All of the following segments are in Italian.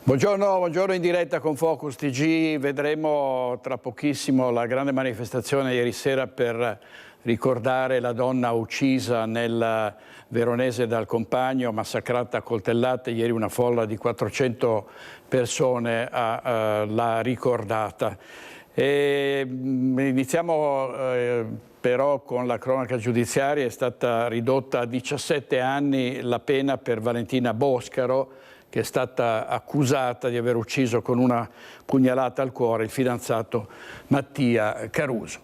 Buongiorno in diretta con Focus TG. Vedremo tra pochissimo la grande manifestazione ieri sera per ricordare la donna uccisa nel Veronese dal compagno, massacrata a coltellate. Ieri una folla di 400 persone l'ha ricordata. Iniziamo però con la cronaca giudiziaria. È stata ridotta a 17 anni la pena per Valentina Boscaro, che è stata accusata di aver ucciso con una pugnalata al cuore il fidanzato Mattia Caruso.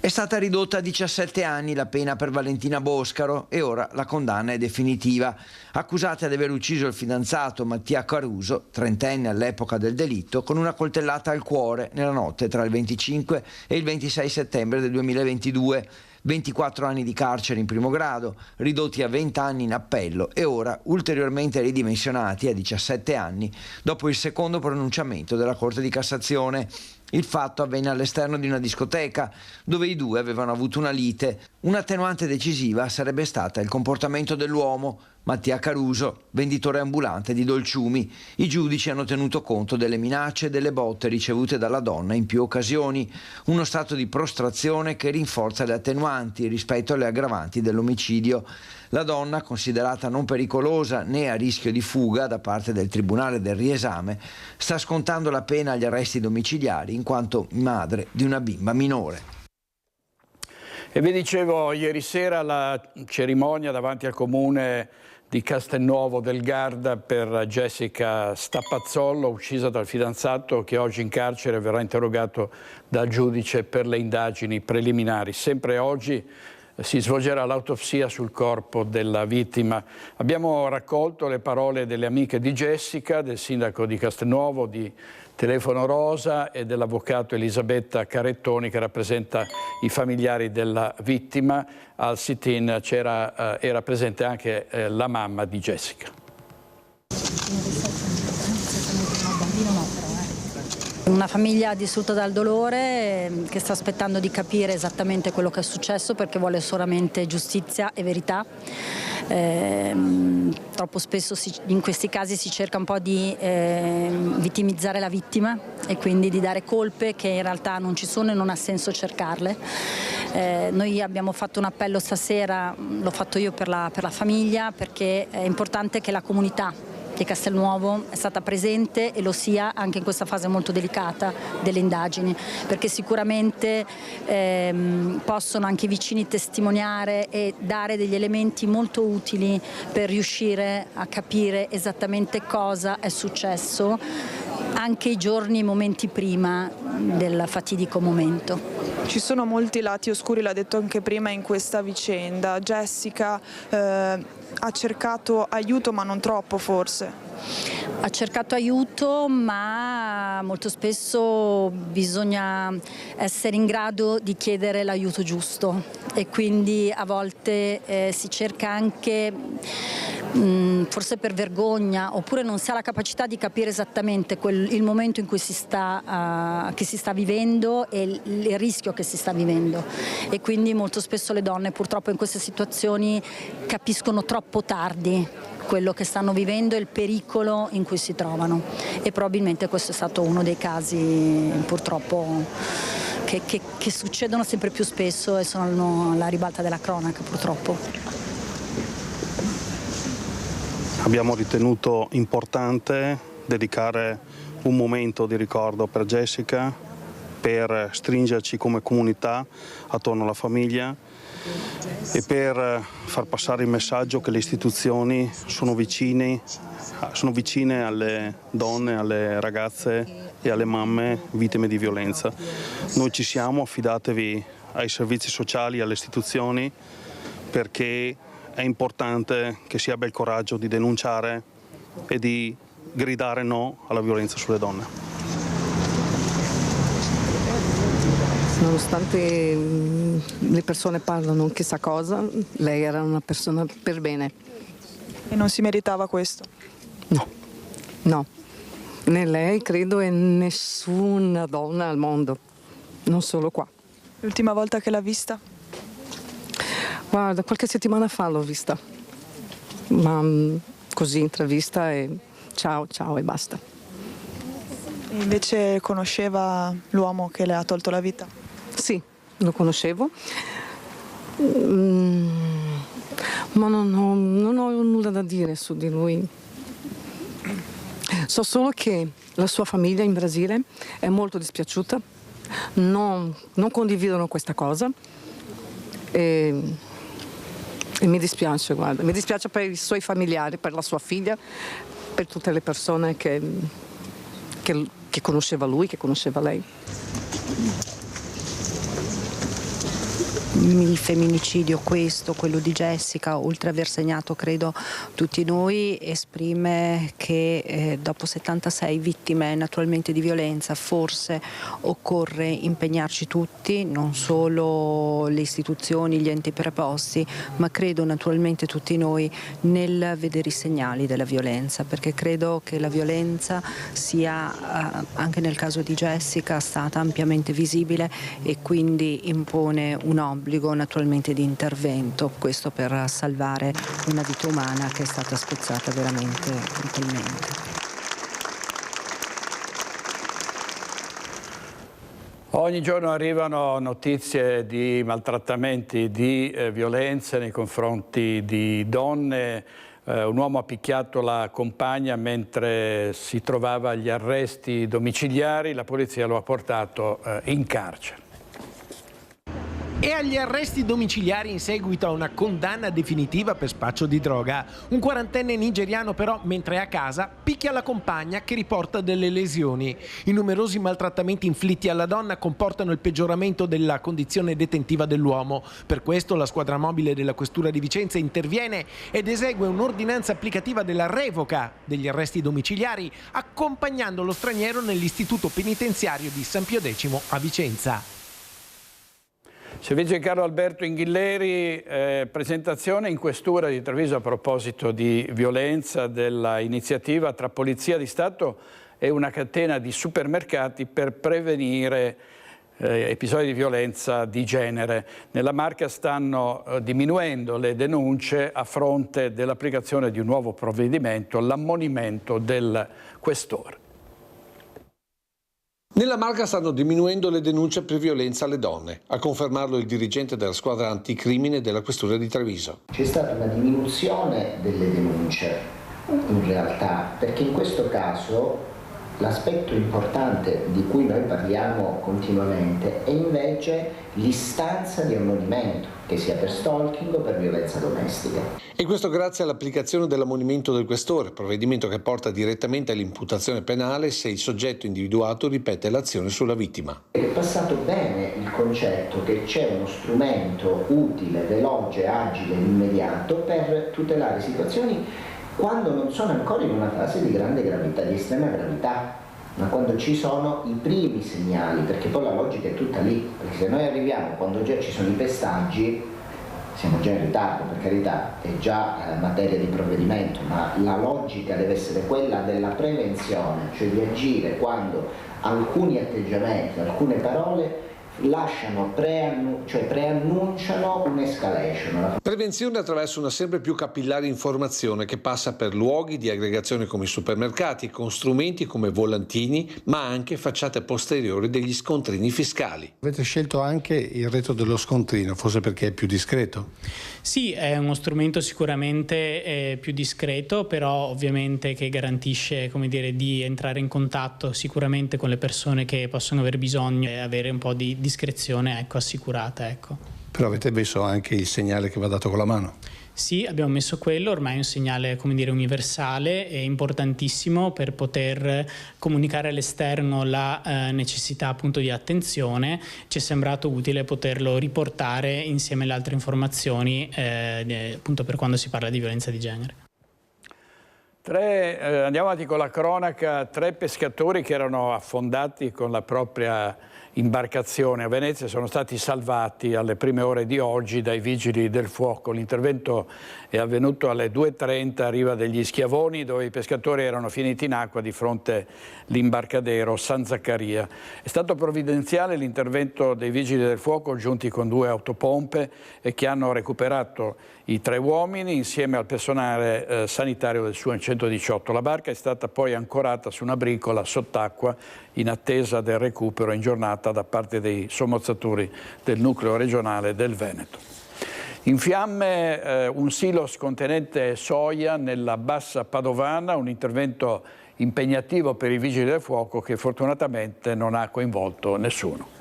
È stata ridotta a 17 anni la pena per Valentina Boscaro e ora la condanna è definitiva. Accusata di aver ucciso il fidanzato Mattia Caruso, trentenne all'epoca del delitto, con una coltellata al cuore nella notte tra il 25 e il 26 settembre del 2022. 24 anni di carcere in primo grado, ridotti a 20 anni in appello e ora ulteriormente ridimensionati a 17 anni dopo il secondo pronunciamento della Corte di Cassazione. Il fatto avvenne all'esterno di una discoteca dove i due avevano avuto una lite. Un'attenuante decisiva sarebbe stata il comportamento dell'uomo, Mattia Caruso, venditore ambulante di dolciumi. I giudici hanno tenuto conto delle minacce e delle botte ricevute dalla donna in più occasioni, uno stato di prostrazione che rinforza le attenuanti rispetto alle aggravanti dell'omicidio. La donna, considerata non pericolosa né a rischio di fuga da parte del Tribunale del Riesame, sta scontando la pena agli arresti domiciliari in quanto madre di una bimba minore. E vi dicevo, ieri sera la cerimonia davanti al comune di Castelnuovo del Garda per Jessica Stappazzollo, uccisa dal fidanzato, che oggi in carcere verrà interrogato dal giudice per le indagini preliminari. Sempre oggi si svolgerà l'autopsia sul corpo della vittima. Abbiamo raccolto le parole delle amiche di Jessica, del sindaco di Castelnuovo, di Telefono Rosa e dell'avvocato Elisabetta Carettoni, che rappresenta i familiari della vittima. Al sit-in era presente anche la mamma di Jessica. Una famiglia distrutta dal dolore che sta aspettando di capire esattamente quello che è successo, perché vuole solamente giustizia e verità. Troppo spesso in questi casi si cerca un po' di vittimizzare la vittima e quindi di dare colpe che in realtà non ci sono e non ha senso cercarle. Noi abbiamo fatto un appello stasera, l'ho fatto io per la famiglia, perché è importante che la comunità di Castelnuovo è stata presente e lo sia anche in questa fase molto delicata delle indagini, perché sicuramente possono anche i vicini testimoniare e dare degli elementi molto utili per riuscire a capire esattamente cosa è successo anche i giorni e i momenti prima del fatidico momento. Ci sono molti lati oscuri, l'ha detto anche prima, in questa vicenda. Jessica ha cercato aiuto, ma non troppo forse. Ha cercato aiuto, ma molto spesso bisogna essere in grado di chiedere l'aiuto giusto e quindi a volte si cerca anche, forse per vergogna, oppure non si ha la capacità di capire esattamente il momento in cui che si sta vivendo e il rischio che si sta vivendo, e quindi molto spesso le donne purtroppo in queste situazioni capiscono troppo tardi quello che stanno vivendo e il pericolo in cui si trovano, e probabilmente questo è stato uno dei casi purtroppo che succedono sempre più spesso e sono alla ribalta della cronaca purtroppo. Abbiamo ritenuto importante dedicare un momento di ricordo per Jessica, per stringerci come comunità attorno alla famiglia e per far passare il messaggio che le istituzioni sono vicine alle donne, alle ragazze e alle mamme vittime di violenza. Noi ci siamo, affidatevi ai servizi sociali, alle istituzioni, perché è importante che si abbia il coraggio di denunciare e di gridare no alla violenza sulle donne. Nonostante le persone parlano chissà cosa, lei era una persona per bene. E non si meritava questo? No. Né lei, credo, e nessuna donna al mondo, non solo qua. L'ultima volta che l'ha vista? Guarda, qualche settimana fa l'ho vista, ma così intravista e ciao, ciao e basta. Invece conosceva l'uomo che le ha tolto la vita? Sì, lo conoscevo, ma non ho nulla da dire su di lui. So solo che la sua famiglia in Brasile è molto dispiaciuta, non condividono questa cosa e mi dispiace, guarda, mi dispiace per i suoi familiari, per la sua figlia, per tutte le persone che conosceva lui, che conosceva lei. Il femminicidio, questo, quello di Jessica, oltre ad aver segnato credo tutti noi, esprime che dopo 76 vittime naturalmente di violenza forse occorre impegnarci tutti, non solo le istituzioni, gli enti preposti, ma credo naturalmente tutti noi nel vedere i segnali della violenza, perché credo che la violenza sia anche nel caso di Jessica stata ampiamente visibile e quindi impone un obbligo naturalmente di intervento, questo per salvare una vita umana che è stata spezzata veramente brutalmente. Ogni giorno arrivano notizie di maltrattamenti, di violenze nei confronti di donne. Un uomo ha picchiato la compagna mentre si trovava agli arresti domiciliari, la polizia lo ha portato in carcere. E agli arresti domiciliari in seguito a una condanna definitiva per spaccio di droga. Un 40enne nigeriano però, mentre è a casa, picchia la compagna che riporta delle lesioni. I numerosi maltrattamenti inflitti alla donna comportano il peggioramento della condizione detentiva dell'uomo. Per questo la squadra mobile della Questura di Vicenza interviene ed esegue un'ordinanza applicativa della revoca degli arresti domiciliari, accompagnando lo straniero nell'istituto penitenziario di San Pio X a Vicenza. Servizio Carlo Alberto Inghilleri, presentazione in Questura di Treviso a proposito di violenza della iniziativa tra Polizia di Stato e una catena di supermercati per prevenire episodi di violenza di genere. Nella Marca stanno diminuendo le denunce a fronte dell'applicazione di un nuovo provvedimento, l'ammonimento del questore. Nella Marca stanno diminuendo le denunce per violenza alle donne, a confermarlo il dirigente della squadra anticrimine della Questura di Treviso. C'è stata una diminuzione delle denunce in realtà, perché in questo caso l'aspetto importante di cui noi parliamo continuamente è invece l'istanza di ammonimento, che sia per stalking o per violenza domestica. E questo grazie all'applicazione dell'ammonimento del questore, provvedimento che porta direttamente all'imputazione penale se il soggetto individuato ripete l'azione sulla vittima. È passato bene il concetto che c'è uno strumento utile, veloce, agile, immediato per tutelare situazioni quando non sono ancora in una fase di grande gravità, di estrema gravità, ma quando ci sono i primi segnali, perché poi la logica è tutta lì, perché se noi arriviamo quando già ci sono i pestaggi, siamo già in ritardo, per carità, è già materia di provvedimento, ma la logica deve essere quella della prevenzione, cioè di agire quando alcuni atteggiamenti, alcune parole lasciano, preannunciano un'escalation. Prevenzione attraverso una sempre più capillare informazione che passa per luoghi di aggregazione come i supermercati, con strumenti come volantini, ma anche facciate posteriori degli scontrini fiscali. Avete scelto anche il retro dello scontrino, forse perché è più discreto? Sì, è uno strumento sicuramente più discreto, però ovviamente che garantisce, come dire, di entrare in contatto sicuramente con le persone che possono aver bisogno e avere un po' di discrezione, ecco, assicurata, ecco. Però avete messo anche il segnale che va dato con la mano? Sì, abbiamo messo quello, ormai è un segnale, come dire, universale e importantissimo per poter comunicare all'esterno la necessità appunto di attenzione. Ci è sembrato utile poterlo riportare insieme alle altre informazioni appunto per quando si parla di violenza di genere. Andiamo avanti con la cronaca. 3 pescatori che erano affondati con la propria imbarcazione a Venezia sono stati salvati alle prime ore di oggi dai vigili del fuoco. L'intervento è avvenuto alle 2:30 a riva degli Schiavoni, dove i pescatori erano finiti in acqua di fronte all'imbarcadero San Zaccaria. È stato provvidenziale l'intervento dei vigili del fuoco giunti con 2 autopompe e che hanno recuperato i 3 uomini insieme al personale sanitario del suo incendio 1918. La barca è stata poi ancorata su una bricola sott'acqua in attesa del recupero in giornata da parte dei sommozzatori del nucleo regionale del Veneto. In fiamme un silos contenente soia nella Bassa Padovana, un intervento impegnativo per i vigili del fuoco che fortunatamente non ha coinvolto nessuno.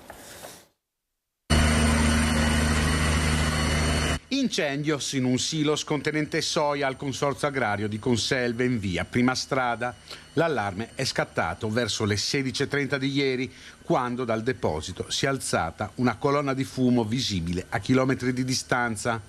Incendios in un silos contenente soia al Consorzio Agrario di Conselve in via Prima Strada. L'allarme è scattato verso le 16:30 di ieri, quando dal deposito si è alzata una colonna di fumo visibile a chilometri di distanza.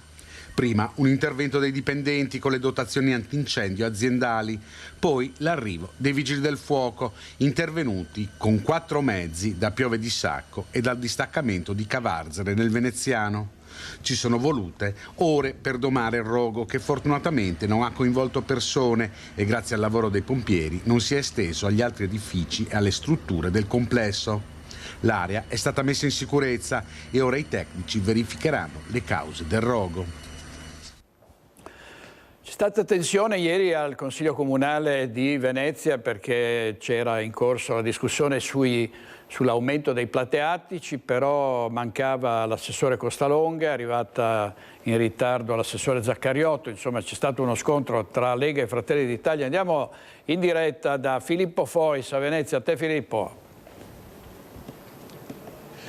Prima un intervento dei dipendenti con le dotazioni antincendio aziendali, poi l'arrivo dei vigili del fuoco, intervenuti con 4 mezzi da Piove di Sacco e dal distaccamento di Cavarzere nel Veneziano. Ci sono volute ore per domare il rogo, che fortunatamente non ha coinvolto persone e grazie al lavoro dei pompieri non si è esteso agli altri edifici e alle strutture del complesso. L'area è stata messa in sicurezza e ora i tecnici verificheranno le cause del rogo. C'è stata tensione ieri al Consiglio Comunale di Venezia perché c'era in corso la discussione sull'aumento dei plateatici, però mancava l'assessore Costalonga, è arrivata in ritardo l'assessore Zaccariotto, insomma c'è stato uno scontro tra Lega e Fratelli d'Italia. Andiamo in diretta da Filippo Fois a Venezia. A te Filippo.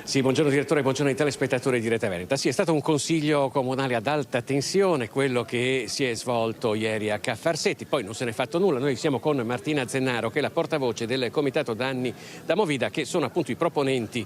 Sì, buongiorno direttore, buongiorno ai telespettatori di Rete Veneta. Sì, è stato un consiglio comunale ad alta tensione, quello che si è svolto ieri a Ca' Farsetti, poi non se n'è fatto nulla. Noi siamo con Martina Zennaro, che è la portavoce del Comitato Danni da Movida, che sono appunto i proponenti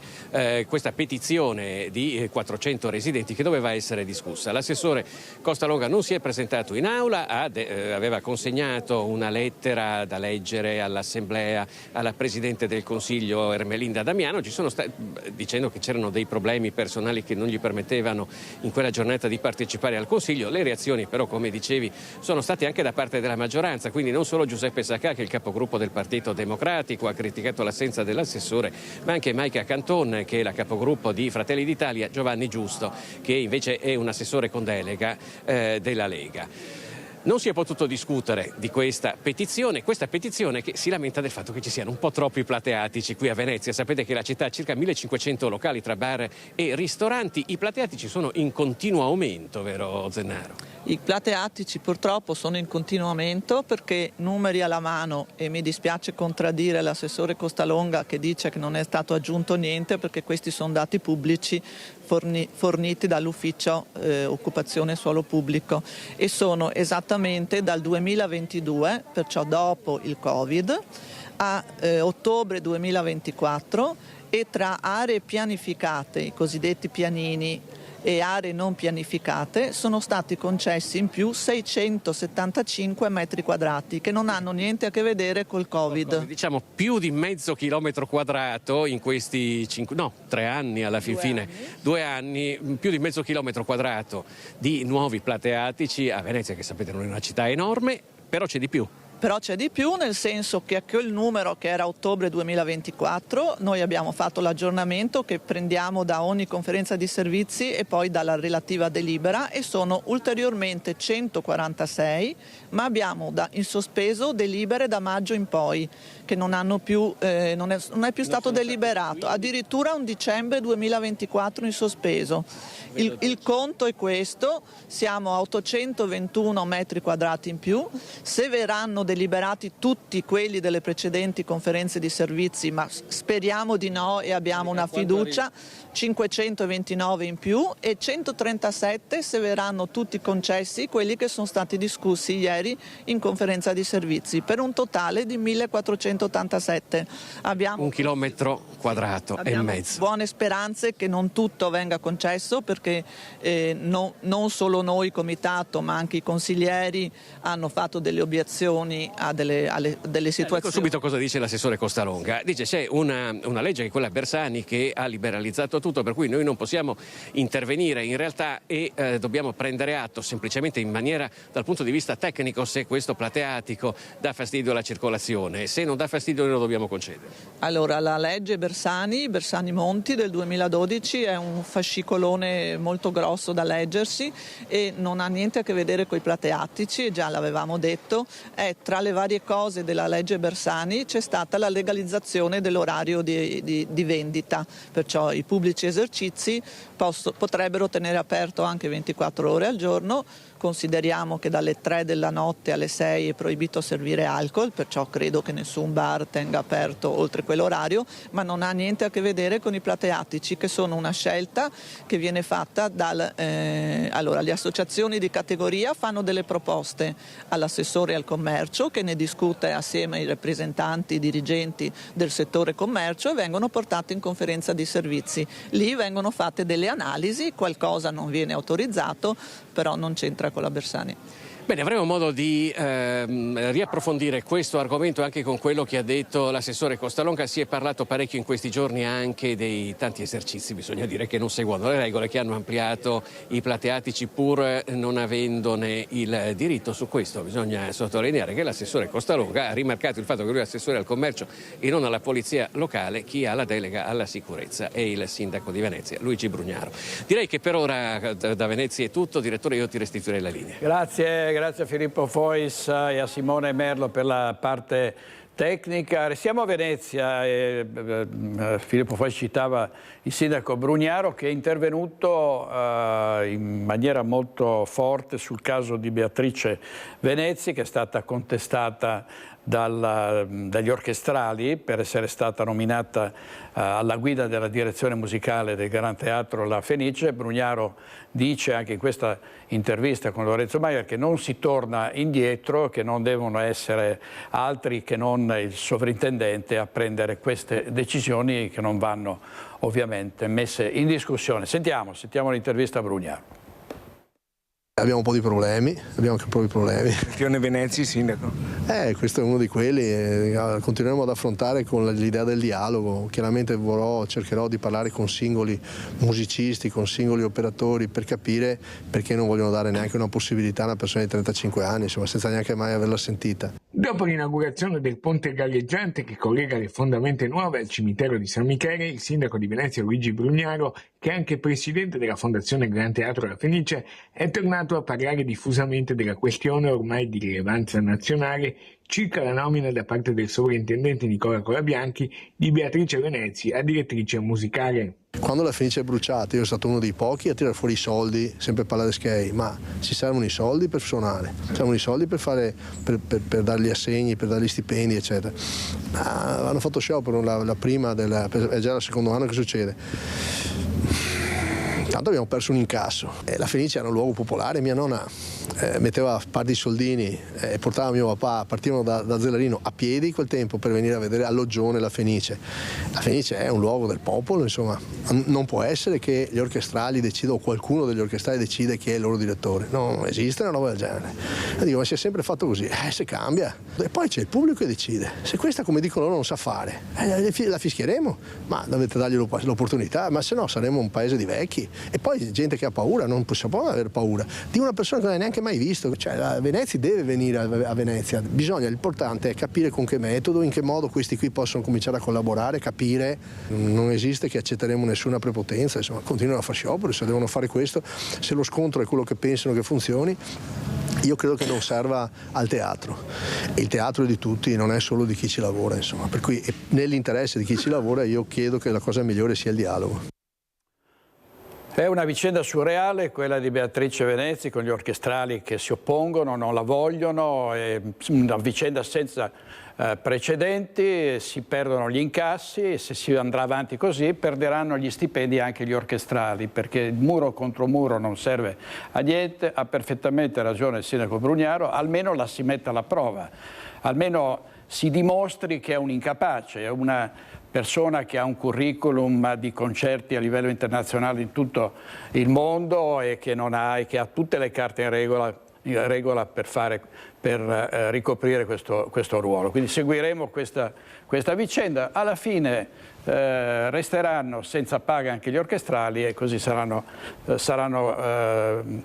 questa petizione di 400 residenti che doveva essere discussa. L'assessore Costalonga non si è presentato in aula, aveva consegnato una lettera da leggere all'Assemblea, alla Presidente del Consiglio Ermelinda Damiano, dicendo che c'erano dei problemi personali che non gli permettevano in quella giornata di partecipare al Consiglio. Le reazioni però, come dicevi, sono state anche da parte della maggioranza, quindi non solo Giuseppe Sacca, che è il capogruppo del Partito Democratico, ha criticato l'assenza dell'assessore, ma anche Maica Canton, che è la capogruppo di Fratelli d'Italia, Giovanni Giusto, che invece è un assessore con delega della Lega. Non si è potuto discutere di questa petizione che si lamenta del fatto che ci siano un po' troppi plateatici qui a Venezia. Sapete che la città ha circa 1500 locali tra bar e ristoranti. I plateatici sono in continuo aumento, vero Zennaro? I plateatici purtroppo sono in continuo aumento perché, numeri alla mano, e mi dispiace contraddire l'assessore Costalonga che dice che non è stato aggiunto niente, perché questi sono dati pubblici forniti dall'ufficio occupazione suolo pubblico, e sono esattamente dal 2022, perciò dopo il Covid, a ottobre 2024, e tra aree pianificate, i cosiddetti pianini, e aree non pianificate sono stati concessi in più 675 metri quadrati che non hanno niente a che vedere col Covid. Diciamo più di mezzo chilometro quadrato in questi 3 anni alla fine. 2 anni, più di mezzo chilometro quadrato di nuovi plateatici a Venezia, che sapete non è una città enorme, però c'è di più. Però c'è di più, nel senso che a quel numero che era ottobre 2024 noi abbiamo fatto l'aggiornamento che prendiamo da ogni conferenza di servizi e poi dalla relativa delibera, e sono ulteriormente 146, ma abbiamo in sospeso delibere da maggio in poi che non hanno più, non è più stato deliberato, addirittura un dicembre 2024 in sospeso. Il conto è questo: siamo a 821 metri quadrati in più. Se verranno deliberati tutti quelli delle precedenti conferenze di servizi, ma speriamo di no e abbiamo una fiducia, 529 in più, e 137 se verranno tutti concessi quelli che sono stati discussi ieri in conferenza di servizi, per un totale di 1487. Abbiamo 1 chilometro quadrato e mezzo. Buone speranze che non tutto venga concesso, perché non solo noi comitato ma anche i consiglieri hanno fatto delle obiezioni a delle situazioni. Dico subito cosa dice l'assessore Costalonga. Dice c'è una legge, che è quella Bersani, che ha liberalizzato tutto, per cui noi non possiamo intervenire in realtà, e dobbiamo prendere atto semplicemente in maniera, dal punto di vista tecnico, se questo plateatico dà fastidio alla circolazione. Se non dà fastidio noi lo dobbiamo concedere. Allora, la legge Bersani Monti del 2012, è un fascicolone molto grosso da leggersi e non ha niente a che vedere con i plateattici, già l'avevamo detto. Tra le varie cose della legge Bersani c'è stata la legalizzazione dell'orario di vendita, perciò i pubblici esercizi potrebbero tenere aperto anche 24 ore al giorno. Consideriamo che dalle 3 della notte alle 6 è proibito servire alcol, perciò credo che nessun bar tenga aperto oltre quell'orario, ma non ha niente a che vedere con i plateattici, che sono una scelta che viene fatta allora, le associazioni di categoria fanno delle proposte all'assessore al commercio, che ne discute assieme ai rappresentanti dirigenti del settore commercio, e vengono portate in conferenza di servizi. Lì vengono fatte delle analisi, qualcosa non viene autorizzato, però non c'entra con la Bersani. Bene, avremo modo di riapprofondire questo argomento anche con quello che ha detto l'assessore Costalonga. Si è parlato parecchio in questi giorni anche dei tanti esercizi, bisogna dire, che non seguono le regole, che hanno ampliato i plateattici pur non avendone il diritto. Su questo bisogna sottolineare che l'assessore Costalonga ha rimarcato il fatto che lui è assessore al commercio e non alla polizia locale. Chi ha la delega alla sicurezza è il sindaco di Venezia, Luigi Brugnaro. Direi che per ora da Venezia è tutto. Direttore, io ti restituirei la linea. Grazie a Filippo Fois e a Simone Merlo per la parte tecnica. Restiamo a Venezia. Filippo Fois citava il sindaco Brugnaro, che è intervenuto in maniera molto forte sul caso di Beatrice Venezzi, che è stata contestata dagli orchestrali per essere stata nominata alla guida della direzione musicale del Gran Teatro La Fenice. Brugnaro dice anche in questa intervista con Lorenzo Maier che non si torna indietro, che non devono essere altri che non il sovrintendente a prendere queste decisioni, che non vanno ovviamente messe in discussione. Sentiamo l'intervista a Brugnaro. Abbiamo un po' di problemi, Gestione Venezia, sindaco. Questo è uno di quelli, continueremo ad affrontare con l'idea del dialogo. Chiaramente cercherò di parlare con singoli musicisti, con singoli operatori, per capire perché non vogliono dare neanche una possibilità a una persona di 35 anni, insomma, senza neanche mai averla sentita. Dopo l'inaugurazione del ponte galleggiante che collega le fondamenta nuove al cimitero di San Michele, il sindaco di Venezia Luigi Brugnaro, che è anche presidente della Fondazione Gran Teatro La Fenice, è tornato a parlare diffusamente della questione ormai di rilevanza nazionale circa la nomina da parte del sovrintendente Nicola Colabianchi di Beatrice Venezzi a direttrice musicale. Quando La Fenice è bruciata, io sono stato uno dei pochi a tirare fuori i soldi, sempre parlare di Schei, ma ci servono i soldi per suonare, servono i soldi per dargli assegni, per dargli stipendi, eccetera. Hanno fatto sciopero la prima, è già il secondo anno che succede. Tanto abbiamo perso un incasso. La Fenice era un luogo popolare, mia nonna metteva a parte i soldini e portava mio papà, partivano da Zellarino a piedi quel tempo per venire a vedere alloggione La Fenice. La Fenice è un luogo del popolo, insomma, non può essere che gli orchestrali decidano, o qualcuno degli orchestrali decide chi è il loro direttore. Non esiste una roba del genere. Io dico, ma si è sempre fatto così, se cambia. E poi c'è il pubblico che decide. Se questa, come dicono loro, non sa fare, la fischieremo, ma dovete dargli l'opportunità, ma se no saremo un paese di vecchi. E poi gente che ha paura, non possiamo avere paura di una persona che non hai neanche mai visto. Cioè, la Venezia deve venire a Venezia, l'importante è capire con che metodo, in che modo questi qui possono cominciare a collaborare, capire. Non esiste che accetteremo nessuna prepotenza, insomma, continuano a fare sciopero, se devono fare questo, se lo scontro è quello che pensano che funzioni. Io credo che non serva al teatro, e il teatro è di tutti, non è solo di chi ci lavora, insomma, per cui nell'interesse di chi ci lavora io chiedo che la cosa migliore sia il dialogo. È una vicenda surreale quella di Beatrice Venezzi, con gli orchestrali che si oppongono, non la vogliono, è una vicenda senza precedenti, si perdono gli incassi, se si andrà avanti così perderanno gli stipendi anche gli orchestrali, perché il muro contro muro non serve a niente. Ha perfettamente ragione il sindaco Brugnaro, almeno la si metta alla prova, almeno si dimostri che è un incapace, è una persona che ha un curriculum di concerti a livello internazionale in tutto il mondo e che ha tutte le carte in regola per ricoprire questo ruolo. Quindi seguiremo questa vicenda. Alla fine resteranno senza paga anche gli orchestrali e così saranno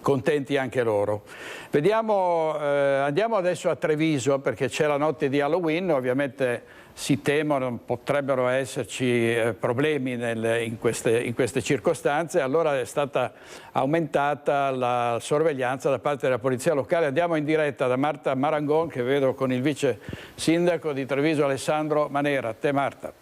contenti anche loro. Andiamo adesso a Treviso, perché c'è la notte di Halloween. Ovviamente si temono potrebbero esserci problemi in queste circostanze. Allora è stata aumentata la sorveglianza da parte della polizia locale. Andiamo in diretta da Marta Marangon, che vedo con il vice sindaco di Treviso Alessandro Manera. A te Marta.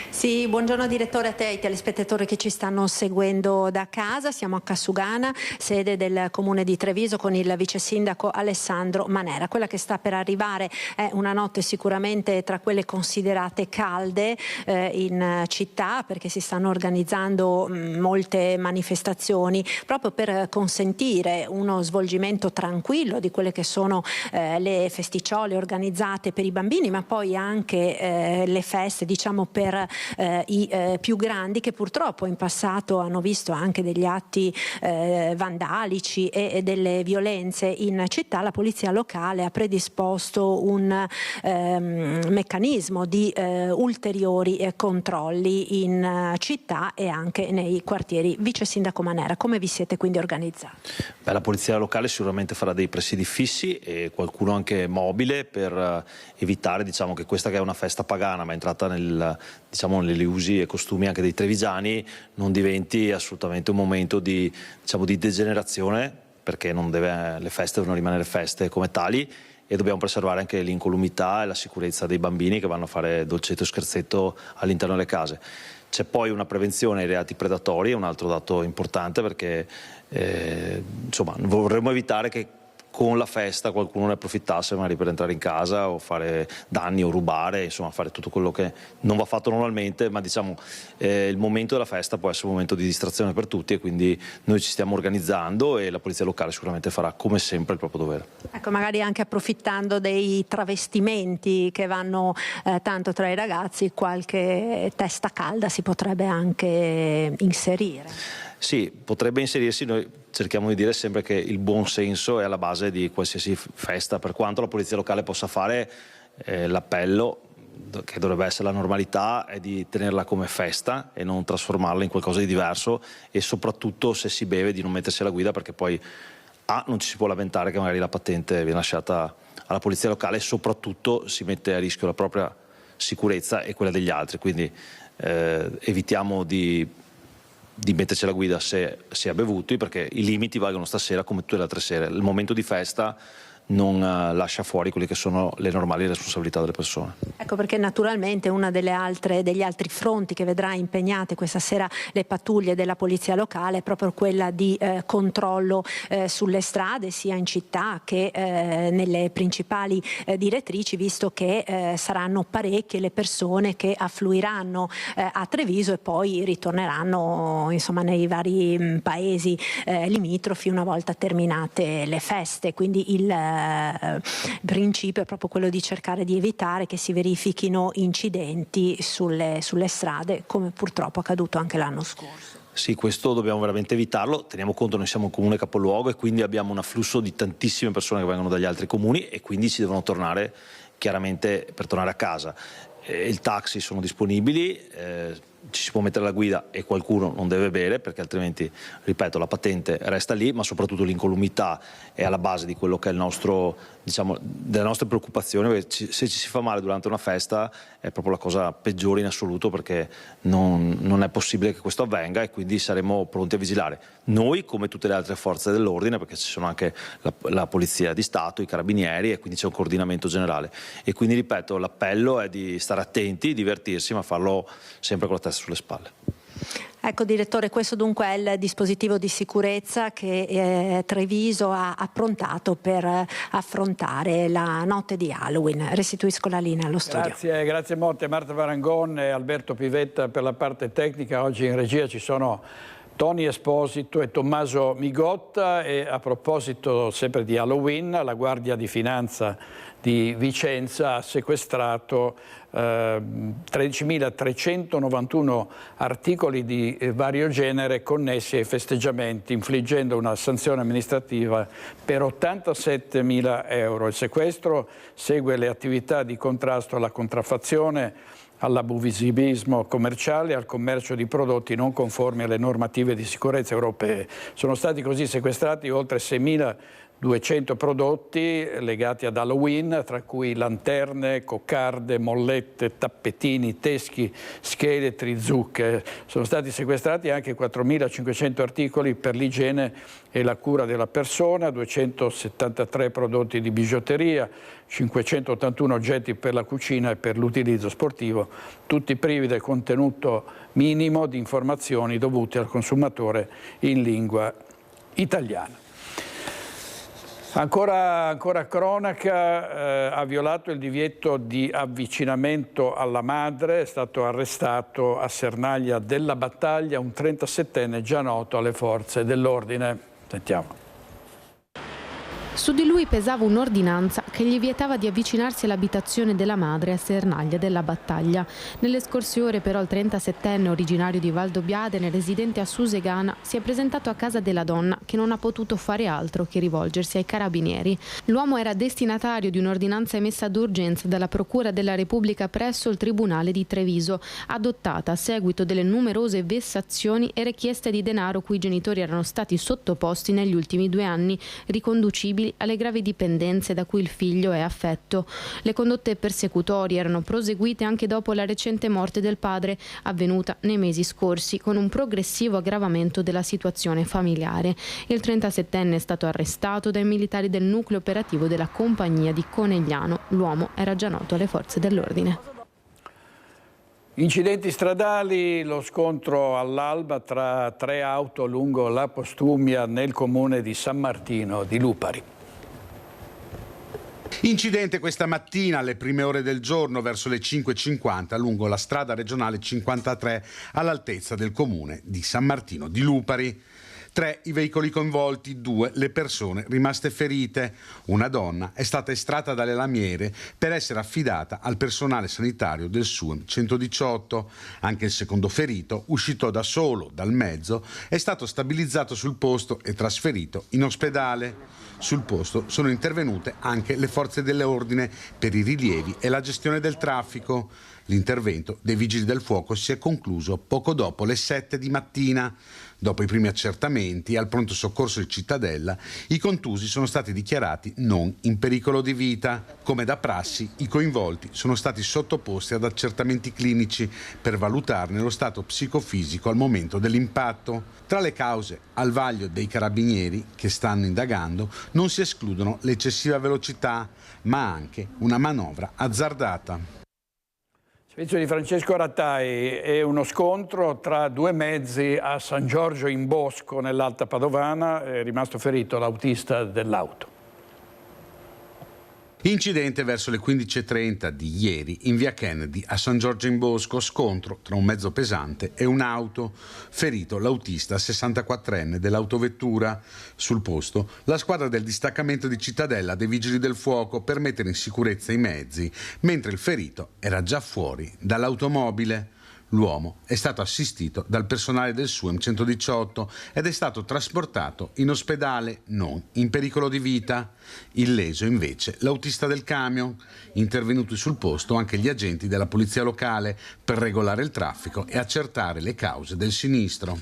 Sì, buongiorno direttore, a te e ai telespettatori che ci stanno seguendo da casa. Siamo a Cassugana, sede del comune di Treviso, con il vice sindaco Alessandro Manera. Quella che sta per arrivare è una notte sicuramente tra quelle considerate calde in città, perché si stanno organizzando molte manifestazioni proprio per consentire uno svolgimento tranquillo di quelle che sono le festicciole organizzate per i bambini, ma poi anche le feste, diciamo, per i più grandi, che purtroppo in passato hanno visto anche degli atti vandalici e delle violenze in città. La polizia locale ha predisposto un meccanismo di ulteriori controlli in città e anche nei quartieri. Vice sindaco Manera, come vi siete quindi organizzati? La polizia locale sicuramente farà dei presidi fissi e qualcuno anche mobile per evitare, diciamo, che questa, che è una festa pagana ma è entrata negli usi e costumi anche dei trevigiani, non diventi assolutamente un momento di degenerazione, perché le feste devono rimanere feste come tali, e dobbiamo preservare anche l'incolumità e la sicurezza dei bambini che vanno a fare dolcetto e scherzetto all'interno delle case. C'è poi una prevenzione ai reati predatori, è un altro dato importante, perché vorremmo evitare che con la festa qualcuno ne approfittasse magari per entrare in casa o fare danni o rubare, insomma fare tutto quello che non va fatto normalmente, ma il momento della festa può essere un momento di distrazione per tutti, e quindi noi ci stiamo organizzando e la polizia locale sicuramente farà come sempre il proprio dovere. Ecco, magari anche approfittando dei travestimenti che vanno tanto tra i ragazzi, qualche testa calda si potrebbe anche inserire. Sì, potrebbe inserirsi. Noi cerchiamo di dire sempre che il buon senso è alla base di qualsiasi festa, per quanto la polizia locale possa fare l'appello, che dovrebbe essere la normalità, è di tenerla come festa e non trasformarla in qualcosa di diverso, e soprattutto se si beve di non mettersi alla guida, perché poi non ci si può lamentare che magari la patente viene lasciata alla polizia locale, e soprattutto si mette a rischio la propria sicurezza e quella degli altri, quindi evitiamo di metterci alla guida se si è bevuti, perché i limiti valgono stasera come tutte le altre sere. Il momento di festa non lascia fuori quelle che sono le normali responsabilità delle persone. Ecco perché naturalmente una degli altri fronti che vedrà impegnate questa sera le pattuglie della polizia locale è proprio quella di controllo sulle strade, sia in città che nelle principali direttrici, visto che saranno parecchie le persone che affluiranno a Treviso e poi ritorneranno nei vari paesi limitrofi una volta terminate le feste. Quindi il principio è proprio quello di cercare di evitare che si verifichino incidenti sulle strade, come purtroppo accaduto anche l'anno scorso. Sì, questo dobbiamo veramente evitarlo. Teniamo conto, noi siamo un comune capoluogo e quindi abbiamo un afflusso di tantissime persone che vengono dagli altri comuni e quindi ci devono tornare chiaramente per tornare a casa. Il taxi sono disponibili, ci si può mettere alla guida e qualcuno non deve bere, perché altrimenti, ripeto, la patente resta lì, ma soprattutto l'incolumità è alla base di quello che è delle nostre preoccupazioni. Se ci si fa male durante una festa è proprio la cosa peggiore in assoluto, perché non è possibile che questo avvenga, e quindi saremo pronti a vigilare noi come tutte le altre forze dell'ordine, perché ci sono anche la polizia di Stato, i carabinieri, e quindi c'è un coordinamento generale. E quindi, ripeto, l'appello è di stare attenti, divertirsi, ma farlo sempre con la testa sulle spalle. Ecco direttore, questo dunque è il dispositivo di sicurezza che Treviso ha approntato per affrontare la notte di Halloween. Restituisco la linea allo studio. Grazie molte Marta Marangon e Alberto Pivetta per la parte tecnica. Oggi in regia ci sono Tony Esposito e Tommaso Migotta, e a proposito sempre di Halloween, la Guardia di Finanza di Vicenza ha sequestrato 13.391 articoli di vario genere connessi ai festeggiamenti, infliggendo una sanzione amministrativa per 87.000 euro. Il sequestro segue le attività di contrasto alla contraffazione, all'abusivismo commerciale e al commercio di prodotti non conformi alle normative di sicurezza europee. Sono stati così sequestrati oltre 6.000 200 prodotti legati ad Halloween, tra cui lanterne, coccarde, mollette, tappetini, teschi, scheletri, zucche. Sono stati sequestrati anche 4.500 articoli per l'igiene e la cura della persona, 273 prodotti di bigiotteria, 581 oggetti per la cucina e per l'utilizzo sportivo, tutti privi del contenuto minimo di informazioni dovute al consumatore in lingua italiana. Ancora cronaca, ha violato il divieto di avvicinamento alla madre, è stato arrestato a Sernaglia della Battaglia un 37enne già noto alle forze dell'ordine. Sentiamo. Su di lui pesava un'ordinanza che gli vietava di avvicinarsi all'abitazione della madre a Sernaglia della Battaglia. Nelle scorse ore però il 37enne originario di Valdobbiadene, residente a Susegana, si è presentato a casa della donna che non ha potuto fare altro che rivolgersi ai carabinieri. L'uomo era destinatario di un'ordinanza emessa d'urgenza dalla Procura della Repubblica presso il Tribunale di Treviso, adottata a seguito delle numerose vessazioni e richieste di denaro cui i genitori erano stati sottoposti negli ultimi 2 anni, riconducibili alle gravi dipendenze da cui il figlio è affetto. Le condotte persecutorie erano proseguite anche dopo la recente morte del padre, avvenuta nei mesi scorsi, con un progressivo aggravamento della situazione familiare. Il 37enne è stato arrestato dai militari del nucleo operativo della compagnia di Conegliano. L'uomo era già noto alle forze dell'ordine. Incidenti stradali, lo scontro all'alba tra 3 auto lungo la Postumia nel comune di San Martino di Lupari. Incidente questa mattina alle prime ore del giorno verso le 5:50 lungo la strada regionale 53 all'altezza del comune di San Martino di Lupari. 3 i veicoli coinvolti, 2 le persone rimaste ferite. Una donna è stata estratta dalle lamiere per essere affidata al personale sanitario del SUEM 118. Anche il secondo ferito, uscito da solo dal mezzo, è stato stabilizzato sul posto e trasferito in ospedale. Sul posto sono intervenute anche le forze dell'ordine per i rilievi e la gestione del traffico. L'intervento dei vigili del fuoco si è concluso poco dopo le 7 di mattina. Dopo i primi accertamenti al pronto soccorso di Cittadella, i contusi sono stati dichiarati non in pericolo di vita. Come da prassi, i coinvolti sono stati sottoposti ad accertamenti clinici per valutarne lo stato psicofisico al momento dell'impatto. Tra le cause al vaglio dei carabinieri che stanno indagando non si escludono l'eccessiva velocità, ma anche una manovra azzardata. Servizio di Francesco Rattai, è uno scontro tra 2 mezzi a San Giorgio in Bosco nell'Alta Padovana, è rimasto ferito l'autista dell'auto. Incidente verso le 15:30 di ieri in via Kennedy a San Giorgio in Bosco, scontro tra un mezzo pesante e un'auto, ferito l'autista 64enne dell'autovettura. Sul posto la squadra del distaccamento di Cittadella dei Vigili del Fuoco per mettere in sicurezza i mezzi, mentre il ferito era già fuori dall'automobile. L'uomo è stato assistito dal personale del SUEM 118 ed è stato trasportato in ospedale non in pericolo di vita. Illeso invece l'autista del camion. Intervenuti sul posto anche gli agenti della polizia locale per regolare il traffico e accertare le cause del sinistro.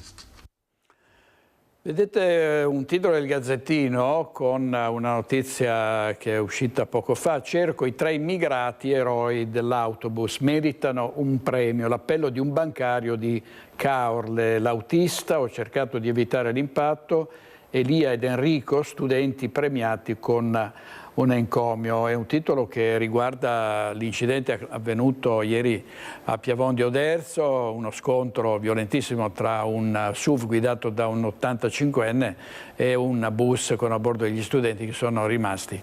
Vedete un titolo del Gazzettino con una notizia che è uscita poco fa. Cerco i 3 immigrati eroi dell'autobus, meritano un premio. L'appello di un bancario di Caorle. L'autista, ho cercato di evitare l'impatto, Elia ed Enrico, studenti premiati con un encomio. È un titolo che riguarda l'incidente avvenuto ieri a Piavon di Oderzo, uno scontro violentissimo tra un SUV guidato da un 85enne e un bus con a bordo degli studenti che sono rimasti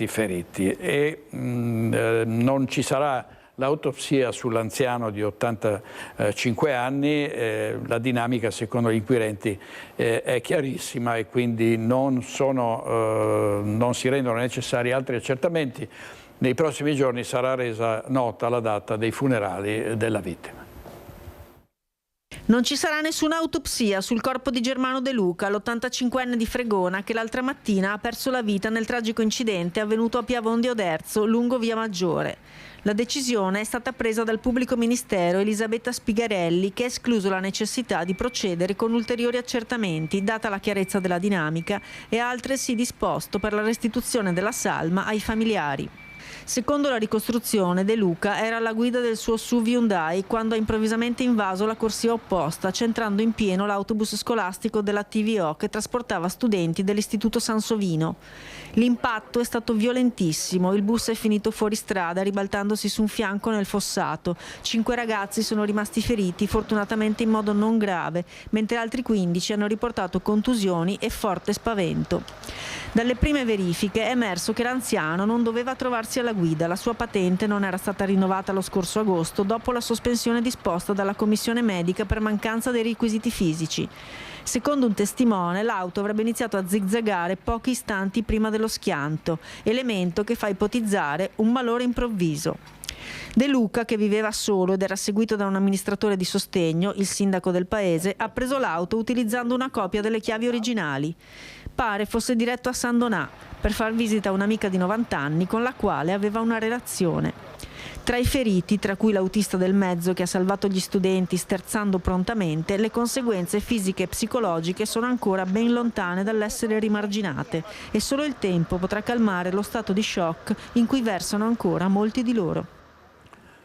feriti. E non ci sarà l'autopsia sull'anziano di 85 anni, la dinamica secondo gli inquirenti è chiarissima e quindi non si rendono necessari altri accertamenti. Nei prossimi giorni sarà resa nota la data dei funerali della vittima. Non ci sarà nessuna autopsia sul corpo di Germano De Luca, l'85enne di Fregona, che l'altra mattina ha perso la vita nel tragico incidente avvenuto a Piavondi Oderzo, lungo Via Maggiore. La decisione è stata presa dal pubblico ministero Elisabetta Spigarelli, che ha escluso la necessità di procedere con ulteriori accertamenti, data la chiarezza della dinamica, e ha altresì disposto per la restituzione della salma ai familiari. Secondo la ricostruzione, De Luca era alla guida del suo SUV Hyundai quando ha improvvisamente invaso la corsia opposta, centrando in pieno l'autobus scolastico della TVO che trasportava studenti dell'Istituto Sansovino. L'impatto è stato violentissimo, il bus è finito fuori strada ribaltandosi su un fianco nel fossato. 5 ragazzi sono rimasti feriti, fortunatamente in modo non grave, mentre altri 15 hanno riportato contusioni e forte spavento. Dalle prime verifiche è emerso che l'anziano non doveva trovarsi alla guida, la sua patente non era stata rinnovata lo scorso agosto dopo la sospensione disposta dalla commissione medica per mancanza dei requisiti fisici. Secondo un testimone, l'auto avrebbe iniziato a zigzagare pochi istanti prima dello schianto, elemento che fa ipotizzare un malore improvviso. De Luca, che viveva solo ed era seguito da un amministratore di sostegno, il sindaco del paese, ha preso l'auto utilizzando una copia delle chiavi originali. Pare fosse diretto a San Donà per far visita a un'amica di 90 anni con la quale aveva una relazione. Tra i feriti, tra cui l'autista del mezzo che ha salvato gli studenti sterzando prontamente, le conseguenze fisiche e psicologiche sono ancora ben lontane dall'essere rimarginate e solo il tempo potrà calmare lo stato di shock in cui versano ancora molti di loro.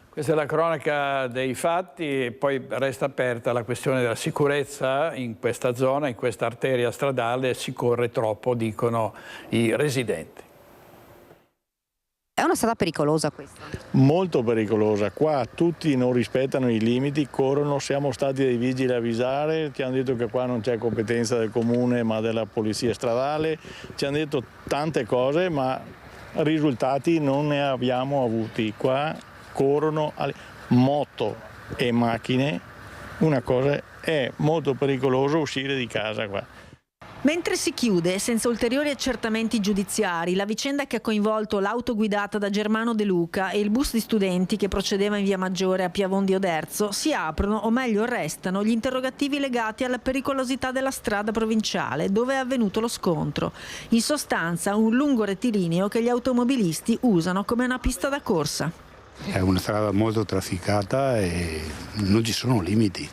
Questa è la cronaca dei fatti e poi resta aperta la questione della sicurezza in questa zona, in questa arteria stradale. Si corre troppo, dicono i residenti. È una strada pericolosa questa? Molto pericolosa, qua tutti non rispettano i limiti, corrono, siamo stati dei vigili a avvisare, ci hanno detto che qua non c'è competenza del comune ma della polizia stradale, ci hanno detto tante cose ma risultati non ne abbiamo avuti. Qua corrono moto e macchine, una cosa è molto pericoloso uscire di casa qua. Mentre si chiude, senza ulteriori accertamenti giudiziari, la vicenda che ha coinvolto l'auto guidata da Germano De Luca e il bus di studenti che procedeva in Via Maggiore a Piavondi Oderzo, si aprono, o meglio restano, gli interrogativi legati alla pericolosità della strada provinciale dove è avvenuto lo scontro. In sostanza, un lungo rettilineo che gli automobilisti usano come una pista da corsa. È una strada molto trafficata e non ci sono limiti.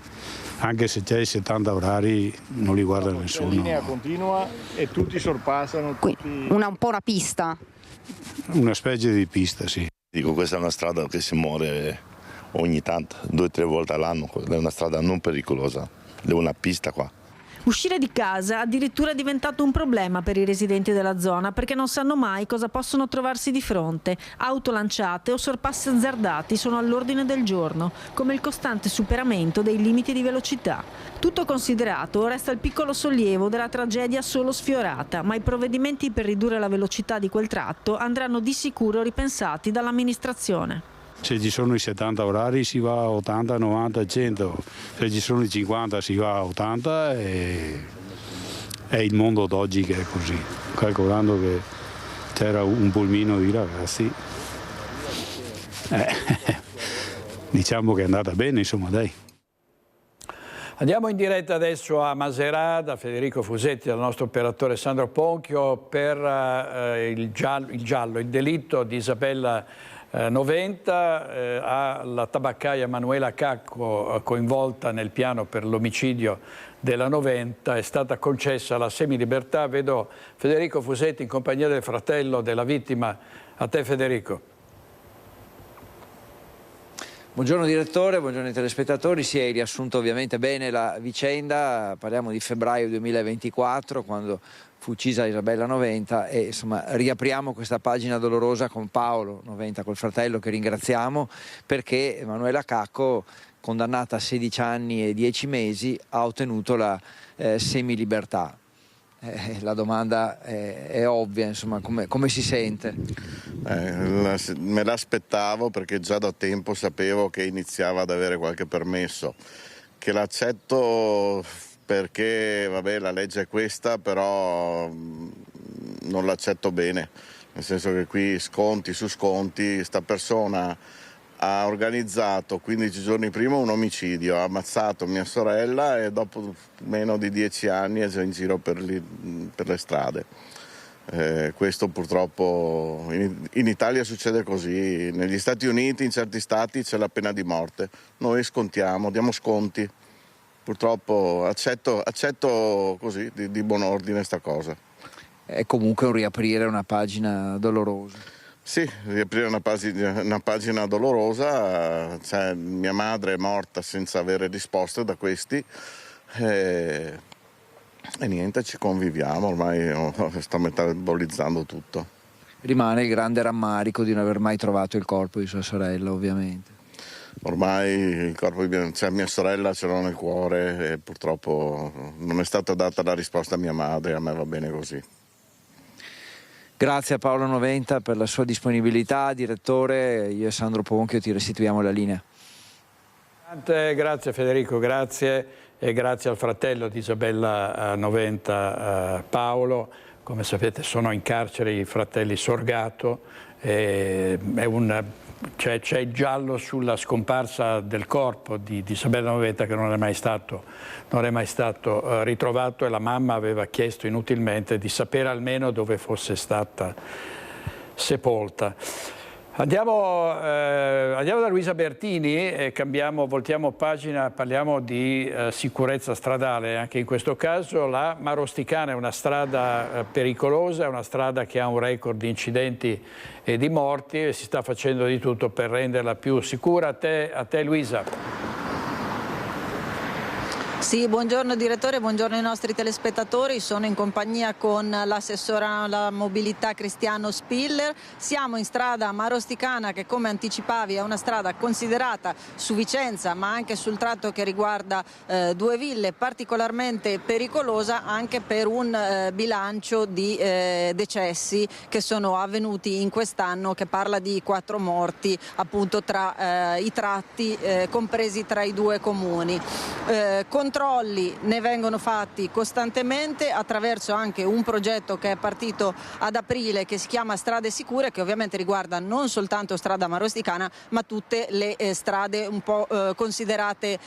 Anche se c'è i 70 orari non li guarda nessuno. La linea continua e tutti sorpassano. Un po' una pista? Una specie di pista, sì. Dico, questa è una strada che si muore ogni tanto, 2 o 3 volte all'anno. È una strada non pericolosa, è una pista qua. Uscire di casa addirittura è diventato un problema per i residenti della zona perché non sanno mai cosa possono trovarsi di fronte. Auto lanciate o sorpassi azzardati sono all'ordine del giorno, come il costante superamento dei limiti di velocità. Tutto considerato, resta il piccolo sollievo della tragedia solo sfiorata, ma i provvedimenti per ridurre la velocità di quel tratto andranno di sicuro ripensati dall'amministrazione. Se ci sono i 70 orari si va a 80, 90, 100, se ci sono i 50 si va a 80 e è il mondo d'oggi che è così. Calcolando che c'era un pulmino di ragazzi, diciamo che è andata bene, insomma, dai. Andiamo in diretta adesso a Maserà da Federico Fusetti, dal nostro operatore Sandro Ponchio, per il delitto di Isabella Noventa, alla tabaccaia Manuela Cacco coinvolta nel piano per l'omicidio della Noventa è stata concessa la semilibertà. Vedo Federico Fusetti in compagnia del fratello della vittima. A te Federico. Buongiorno direttore, buongiorno ai telespettatori. Si è riassunto ovviamente bene la vicenda, parliamo di febbraio 2024 quando fu uccisa Isabella Noventa e insomma riapriamo questa pagina dolorosa con Paolo Noventa, col fratello che ringraziamo, perché Emanuela Cacco, condannata a 16 anni e 10 mesi, ha ottenuto la semilibertà. La domanda è ovvia, insomma, come si sente? Me l'aspettavo perché già da tempo sapevo che iniziava ad avere qualche permesso, che l'accetto perché vabbè la legge è questa, però non l'accetto bene, nel senso che qui sconti su sconti, sta persona ha organizzato 15 giorni prima un omicidio, ha ammazzato mia sorella e dopo meno di 10 anni è già in giro per le strade. Questo purtroppo in Italia succede così, negli Stati Uniti in certi stati c'è la pena di morte, noi scontiamo, diamo sconti, purtroppo accetto così di buon ordine sta cosa. È comunque un riaprire una pagina dolorosa. Sì, riaprire una pagina dolorosa, cioè, mia madre è morta senza avere risposte da questi e niente, ci conviviamo, ormai sto metabolizzando tutto. Rimane il grande rammarico di non aver mai trovato il corpo di sua sorella, ovviamente. Ormai il corpo di mia sorella ce l'ho nel cuore e purtroppo non è stata data la risposta a mia madre, a me va bene così. Grazie a Paolo Noventa per la sua disponibilità, direttore. Io e Sandro Ponchio ti restituiamo la linea. Grazie Federico, grazie e grazie al fratello di Isabella Noventa, Paolo. Come sapete sono in carcere i fratelli Sorgato, c'è il giallo sulla scomparsa del corpo di Isabella Noventa che non è mai stato ritrovato e la mamma aveva chiesto inutilmente di sapere almeno dove fosse stata sepolta. Andiamo da Luisa Bertini e voltiamo pagina, parliamo di sicurezza stradale. Anche in questo caso la Marosticana è una strada pericolosa, è una strada che ha un record di incidenti e di morti e si sta facendo di tutto per renderla più sicura. A te Luisa. Sì, buongiorno direttore, buongiorno ai nostri telespettatori, sono in compagnia con l'assessore alla mobilità Cristiano Spiller, siamo in strada Marosticana che come anticipavi è una strada considerata su Vicenza ma anche sul tratto che riguarda Due Ville particolarmente pericolosa anche per un bilancio di decessi che sono avvenuti in quest'anno che parla di 4 morti appunto tra i tratti compresi tra i due comuni. Controlli ne vengono fatti costantemente attraverso anche un progetto che è partito ad aprile che si chiama Strade Sicure che ovviamente riguarda non soltanto strada Marosticana ma tutte le strade un po' considerate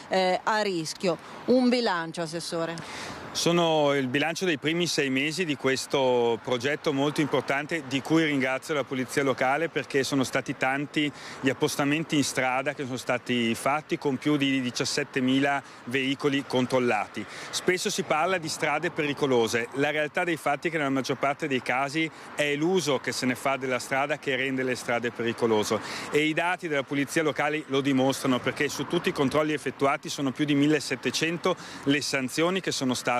a rischio. Un bilancio, Assessore. Sono il bilancio dei primi 6 mesi di questo progetto molto importante di cui ringrazio la Polizia Locale perché sono stati tanti gli appostamenti in strada che sono stati fatti con più di 17.000 veicoli controllati. Spesso si parla di strade pericolose, la realtà dei fatti è che nella maggior parte dei casi è l'uso che se ne fa della strada che rende le strade pericolose e i dati della Polizia Locale lo dimostrano perché su tutti i controlli effettuati sono più di 1.700 le sanzioni che sono state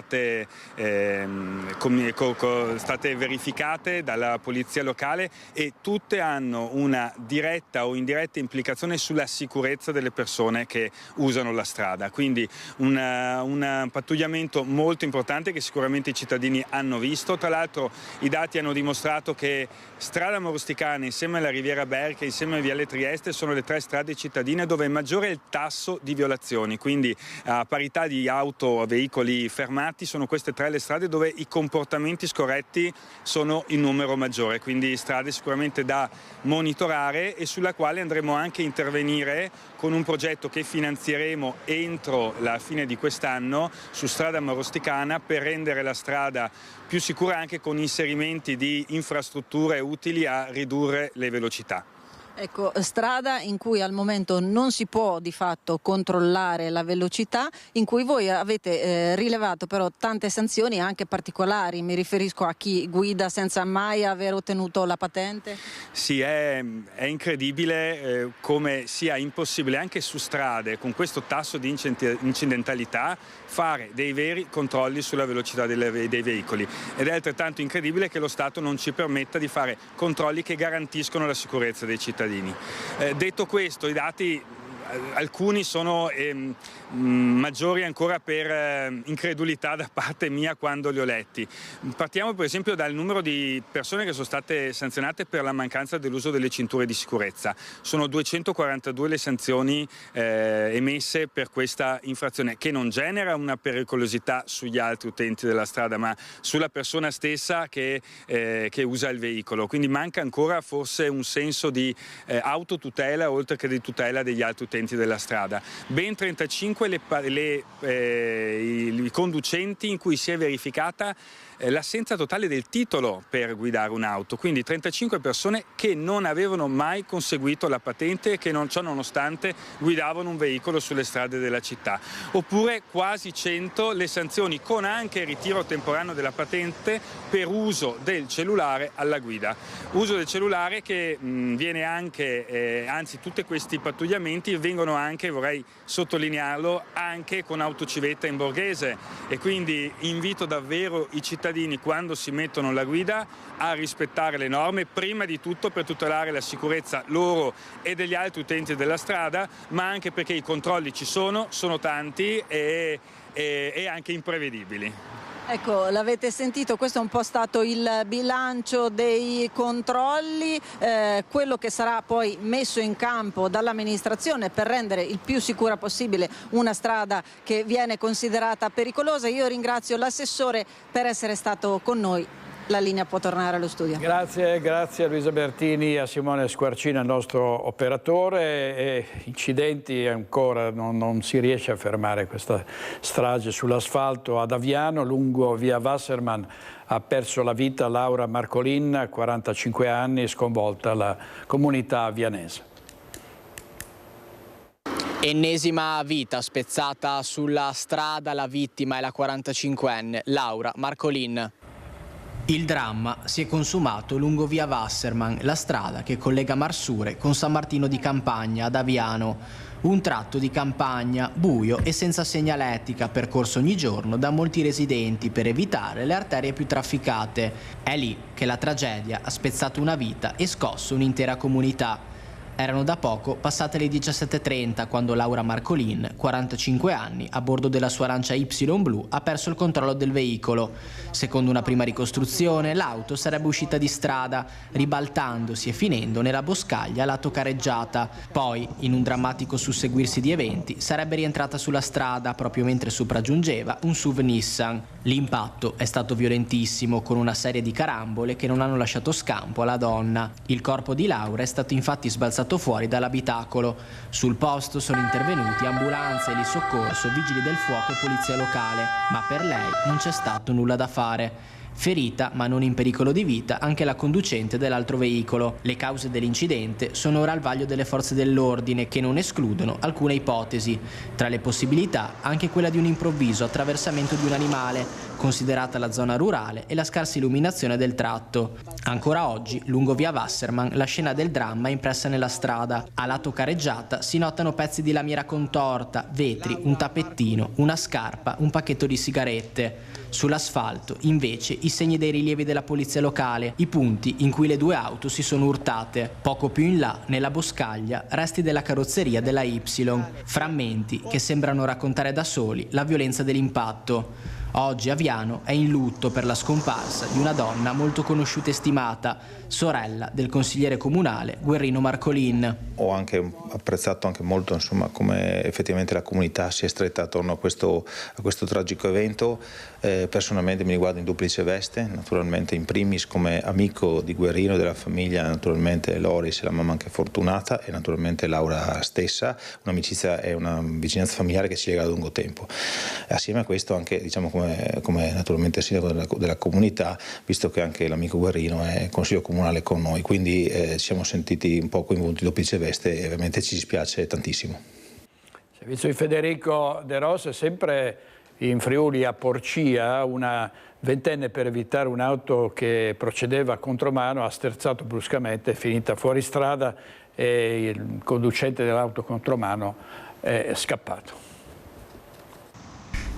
verificate dalla Polizia Locale e tutte hanno una diretta o indiretta implicazione sulla sicurezza delle persone che usano la strada. Quindi un pattugliamento molto importante che sicuramente i cittadini hanno visto. Tra l'altro i dati hanno dimostrato che strada Marosticana insieme alla Riviera Berca, insieme a Viale Trieste sono le 3 strade cittadine dove è maggiore il tasso di violazioni. Quindi a parità di auto, veicoli fermati sono queste 3 le strade dove i comportamenti scorretti sono in numero maggiore, quindi strade sicuramente da monitorare e sulla quale andremo anche a intervenire con un progetto che finanzieremo entro la fine di quest'anno su strada Marosticana per rendere la strada più sicura anche con inserimenti di infrastrutture utili a ridurre le velocità. Ecco, strada in cui al momento non si può di fatto controllare la velocità, in cui voi avete rilevato però tante sanzioni anche particolari, mi riferisco a chi guida senza mai aver ottenuto la patente? Sì, è incredibile come sia impossibile anche su strade con questo tasso di incidentalità fare dei veri controlli sulla velocità dei veicoli ed è altrettanto incredibile che lo Stato non ci permetta di fare controlli che garantiscono la sicurezza dei cittadini. Detto questo, i dati alcuni sono maggiori ancora per incredulità da parte mia quando li ho letti. Partiamo per esempio dal numero di persone che sono state sanzionate per la mancanza dell'uso delle cinture di sicurezza. Sono 242 le sanzioni emesse per questa infrazione, che non genera una pericolosità sugli altri utenti della strada, ma sulla persona stessa che usa il veicolo. Quindi manca ancora forse un senso di autotutela oltre che di tutela degli altri utenti della strada. Ben 35 i conducenti in cui si è verificata l'assenza totale del titolo per guidare un'auto, quindi 35 persone che non avevano mai conseguito la patente e che ciò nonostante guidavano un veicolo sulle strade della città. Oppure quasi 100 le sanzioni con anche ritiro temporaneo della patente per uso del cellulare alla guida. Uso del cellulare che viene anche, anzi tutti questi pattugliamenti vengono anche, vorrei sottolinearlo, anche con autocivetta in borghese, e quindi invito davvero i cittadini quando si mettono alla guida a rispettare le norme, prima di tutto per tutelare la sicurezza loro e degli altri utenti della strada, ma anche perché i controlli ci sono tanti e anche imprevedibili. Ecco, l'avete sentito, questo è un po' stato il bilancio dei controlli, quello che sarà poi messo in campo dall'amministrazione per rendere il più sicura possibile una strada che viene considerata pericolosa. Io ringrazio l'assessore per essere stato con noi. La linea può tornare allo studio. Grazie a Luisa Bertini, a Simone Squarcina, il nostro operatore. Incidenti ancora, non si riesce a fermare questa strage sull'asfalto ad Aviano, lungo via Wasserman. Ha perso la vita Laura Marcolin, 45 anni, sconvolta la comunità avianese. Ennesima vita spezzata sulla strada, la vittima è la 45enne Laura Marcolin. Il dramma si è consumato lungo via Wasserman, la strada che collega Marsure con San Martino di Campagna ad Aviano. Un tratto di campagna buio e senza segnaletica, percorso ogni giorno da molti residenti per evitare le arterie più trafficate. È lì che la tragedia ha spezzato una vita e scosso un'intera comunità. Erano da poco passate le 17:30 quando Laura Marcolin, 45 anni, a bordo della sua Lancia Y blu, ha perso il controllo del veicolo. Secondo una prima ricostruzione, l'auto sarebbe uscita di strada, ribaltandosi e finendo nella boscaglia lato careggiata. Poi, in un drammatico susseguirsi di eventi, sarebbe rientrata sulla strada proprio mentre sopraggiungeva un SUV Nissan. L'impatto è stato violentissimo, con una serie di carambole che non hanno lasciato scampo alla donna. Il corpo di Laura è stato infatti sbalzato fuori dall'abitacolo. Sul posto sono intervenuti ambulanze di soccorso, vigili del fuoco e polizia locale, ma per lei non c'è stato nulla da fare. Ferita, ma non in pericolo di vita, anche la conducente dell'altro veicolo. Le cause dell'incidente sono ora al vaglio delle forze dell'ordine, che non escludono alcune ipotesi. Tra le possibilità anche quella di un improvviso attraversamento di un animale, considerata la zona rurale e la scarsa illuminazione del tratto. Ancora oggi, lungo via Wasserman, la scena del dramma è impressa nella strada. A lato careggiata si notano pezzi di lamiera contorta, vetri, un tappettino, una scarpa, un pacchetto di sigarette. Sull'asfalto, invece, i segni dei rilievi della polizia locale, i punti in cui le due auto si sono urtate. Poco più in là, nella boscaglia, resti della carrozzeria della Y, frammenti che sembrano raccontare da soli la violenza dell'impatto. Oggi Aviano è in lutto per la scomparsa di una donna molto conosciuta e stimata, sorella del consigliere comunale Guerrino Marcolin. Ho anche apprezzato anche molto, insomma, come effettivamente la comunità si è stretta attorno a questo tragico evento. Personalmente mi riguardo in duplice veste, naturalmente in primis come amico di Guerrino, della famiglia, naturalmente Loris, la mamma anche fortunata, e naturalmente Laura stessa, un'amicizia e una vicinanza familiare che ci lega da lungo tempo. Assieme a questo anche, diciamo, come naturalmente sindaco della comunità, visto che anche l'amico Guerrino è consiglio comunale con noi, quindi ci siamo sentiti un po' coinvolti in duplice veste e ovviamente ci dispiace tantissimo. Il servizio di Federico De Ros è sempre in Friuli a Porcia. Una ventenne, per evitare un'auto che procedeva a contromano, ha sterzato bruscamente, è finita fuori strada e il conducente dell'auto contromano è scappato.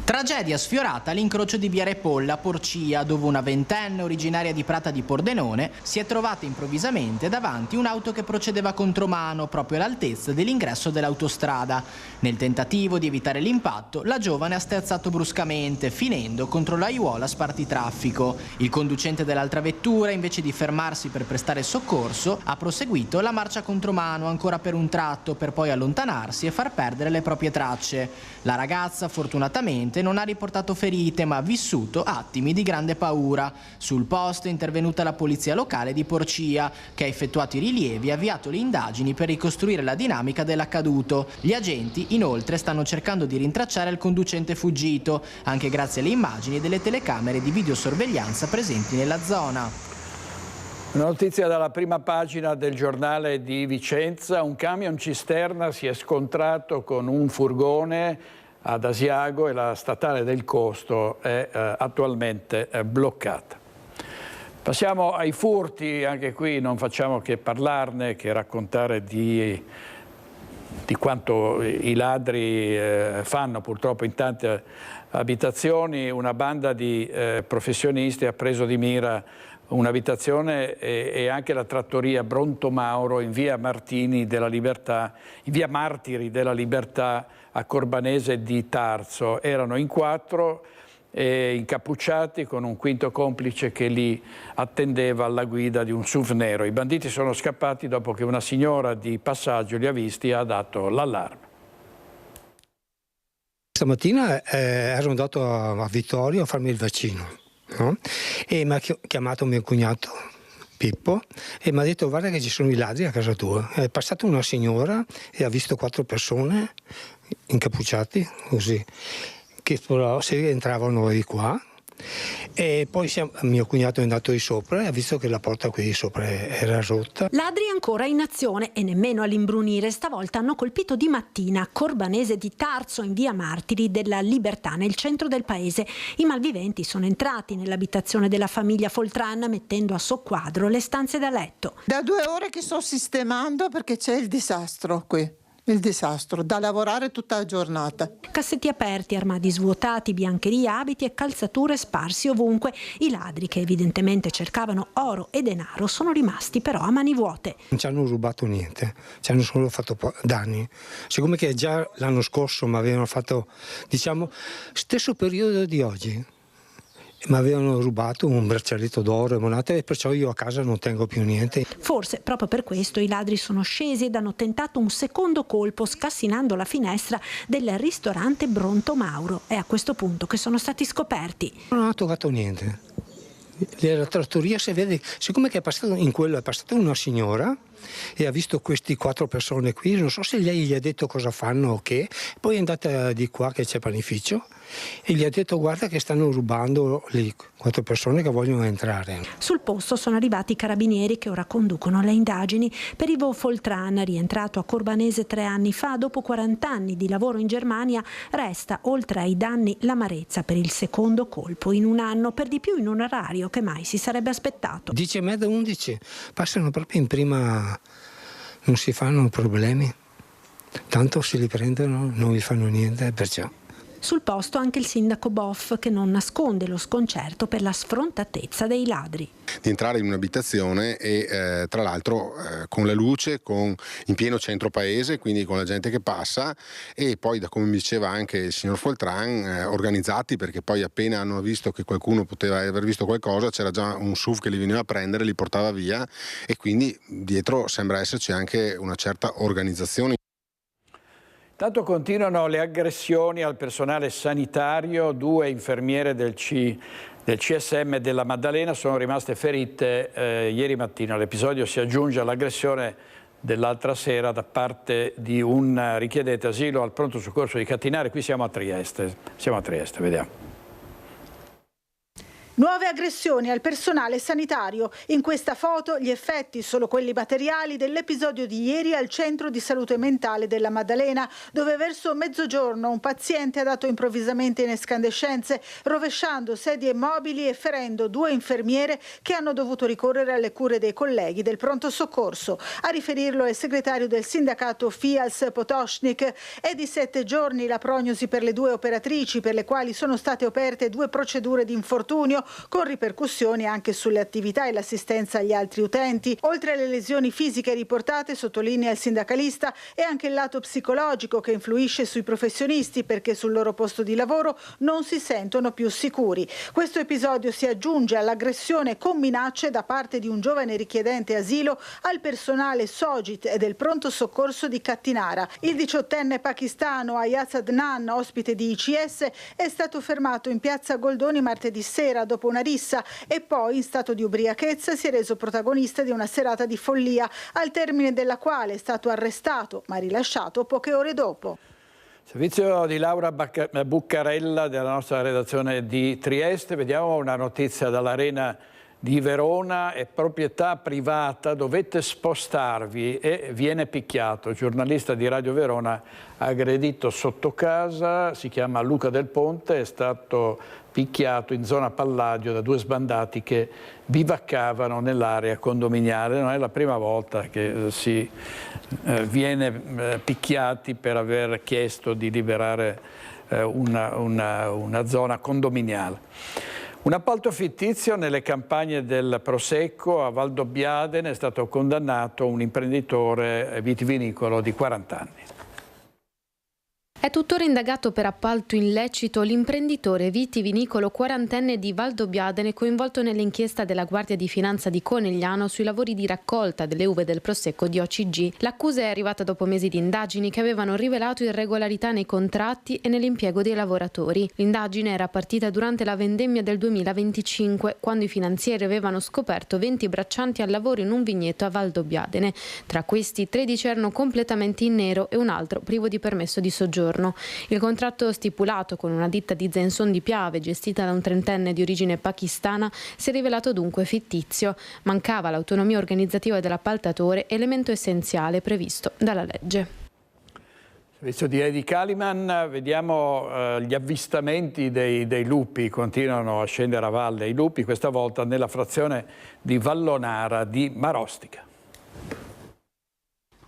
Tragedia sfiorata all'incrocio di Via Repolla a Porcia, dove una ventenne originaria di Prata di Pordenone si è trovata improvvisamente davanti un'auto che procedeva contromano proprio all'altezza dell'ingresso dell'autostrada. Nel tentativo di evitare l'impatto, la giovane ha sterzato bruscamente, finendo contro l'aiuola spartitraffico. Il conducente dell'altra vettura, invece di fermarsi per prestare soccorso, ha proseguito la marcia contromano ancora per un tratto, per poi allontanarsi e far perdere le proprie tracce. La ragazza, fortunatamente, non ha riportato ferite, ma ha vissuto attimi di grande paura. Sul posto è intervenuta la polizia locale di Porcia, che ha effettuato i rilievi e avviato le indagini per ricostruire la dinamica dell'accaduto. Gli agenti, inoltre, stanno cercando di rintracciare il conducente fuggito, anche grazie alle immagini delle telecamere di videosorveglianza presenti nella zona. Una notizia dalla prima pagina del giornale di Vicenza: un camion cisterna si è scontrato con un furgone ad Asiago e la statale del Costo è attualmente bloccata. Passiamo ai furti, anche qui non facciamo che parlarne, che raccontare di quanto i ladri fanno purtroppo in tante abitazioni. Una banda di professionisti ha preso di mira un'abitazione e anche la trattoria Bronto Mauro in via Martiri della Libertà a Corbanese di Tarso. Erano in 4 incappucciati con un quinto complice che li attendeva alla guida di un SUV nero. I banditi sono scappati dopo che una signora di passaggio li ha visti e ha dato l'allarme. Stamattina ero andato a Vittorio a farmi il vaccino, no? E mi ha chiamato mio cognato Pippo e mi ha detto: guarda che ci sono i ladri a casa tua. È passata una signora e ha visto 4 persone incappucciati così, che però se entravano di qua, e poi mio cognato è andato di sopra e ha visto che la porta qui di sopra era rotta. Ladri ancora in azione e nemmeno all'imbrunire. Stavolta hanno colpito di mattina Corbanese di Tarso in via Martiri della Libertà, nel centro del paese. I malviventi sono entrati nell'abitazione della famiglia Foltran mettendo a soqquadro le stanze da letto. Da 2 ore che sto sistemando perché c'è il disastro qui. Il disastro, da lavorare tutta la giornata. Cassetti aperti, armadi svuotati, biancherie, abiti e calzature sparsi ovunque. I ladri, che evidentemente cercavano oro e denaro, sono rimasti però a mani vuote. Non ci hanno rubato niente, ci hanno solo fatto danni. Siccome che già l'anno scorso mi avevano fatto, diciamo, stesso periodo di oggi, mi avevano rubato un braccialetto d'oro e monete e perciò io a casa non tengo più niente. Forse proprio per questo i ladri sono scesi ed hanno tentato un secondo colpo scassinando la finestra del ristorante Bronto Mauro. È a questo punto che sono stati scoperti. Non ho toccato niente. La trattoria si vede, siccome che è passata una signora e ha visto questi 4 persone qui, non so se lei gli ha detto cosa fanno o che, poi è andata di qua che c'è panificio e gli ha detto: guarda che stanno rubando le 4 persone che vogliono entrare. Sul posto sono arrivati i carabinieri che ora conducono le indagini. Per Ivo Foltran, rientrato a Corbanese 3 anni fa, dopo 40 anni di lavoro in Germania, resta oltre ai danni l'amarezza per il secondo colpo in un anno, per di più in un orario che mai si sarebbe aspettato. 10:30, 11, passano proprio in prima, non si fanno problemi, tanto se li prendono non vi fanno niente, perciò. Sul posto anche il sindaco Boff, che non nasconde lo sconcerto per la sfrontatezza dei ladri. Di entrare in un'abitazione e tra l'altro con la luce, in pieno centro paese, quindi con la gente che passa, e poi, da come mi diceva anche il signor Foltran, organizzati, perché poi appena hanno visto che qualcuno poteva aver visto qualcosa c'era già un SUV che li veniva a prendere, li portava via, e quindi dietro sembra esserci anche una certa organizzazione. Tanto continuano le aggressioni al personale sanitario. 2 infermiere del CSM della Maddalena sono rimaste ferite ieri mattina. L'episodio si aggiunge all'aggressione dell'altra sera da parte di un richiedente asilo al pronto soccorso di Catinare. Qui siamo a Trieste, vediamo. Nuove aggressioni al personale sanitario. In questa foto gli effetti, solo quelli materiali, dell'episodio di ieri al centro di salute mentale della Maddalena, dove verso mezzogiorno un paziente ha dato improvvisamente in escandescenze, rovesciando sedie mobili e ferendo 2 infermiere che hanno dovuto ricorrere alle cure dei colleghi del pronto soccorso. A riferirlo è il segretario del sindacato FIALS Potočnik. È di 7 giorni la prognosi per le 2 operatrici, per le quali sono state aperte 2 procedure di infortunio, con ripercussioni anche sulle attività e l'assistenza agli altri utenti. Oltre alle lesioni fisiche riportate, sottolinea il sindacalista, è anche il lato psicologico che influisce sui professionisti, perché sul loro posto di lavoro non si sentono più sicuri. Questo episodio si aggiunge all'aggressione con minacce da parte di un giovane richiedente asilo al personale Sogit e del pronto soccorso di Cattinara. Il 18enne pakistano Ayaz Adnan, ospite di ICS, è stato fermato in piazza Goldoni martedì sera dopo una rissa e poi, in stato di ubriachezza, si è reso protagonista di una serata di follia, al termine della quale è stato arrestato ma rilasciato poche ore dopo. Servizio di Laura Buccarella della nostra redazione di Trieste. Vediamo una notizia dall'Arena di Verona. È proprietà privata, dovete spostarvi e viene picchiato. Il giornalista di Radio Verona aggredito sotto casa, si chiama Luca Del Ponte, è stato picchiato in zona Palladio da 2 sbandati che bivaccavano nell'area condominiale. Non è la prima volta che si viene picchiati per aver chiesto di liberare una zona condominiale. Un appalto fittizio nelle campagne del Prosecco a Valdobbiadene, è stato condannato un imprenditore vitivinicolo di 40 anni. È tuttora indagato per appalto illecito l'imprenditore vitivinicolo 40enne di Valdobbiadene coinvolto nell'inchiesta della Guardia di Finanza di Conegliano sui lavori di raccolta delle uve del Prosecco di OCG. L'accusa è arrivata dopo mesi di indagini che avevano rivelato irregolarità nei contratti e nell'impiego dei lavoratori. L'indagine era partita durante la vendemmia del 2025, quando i finanzieri avevano scoperto 20 braccianti al lavoro in un vigneto a Valdobbiadene. Tra questi 13 erano completamente in nero e un altro privo di permesso di soggiorno. Il contratto stipulato con una ditta di Zenson di Piave, gestita da un 30enne di origine pakistana, si è rivelato dunque fittizio. Mancava l'autonomia organizzativa dell'appaltatore, elemento essenziale previsto dalla legge. Servizio di Heidi Kaliman, vediamo gli avvistamenti dei lupi, continuano a scendere a valle i lupi, questa volta nella frazione di Vallonara di Marostica.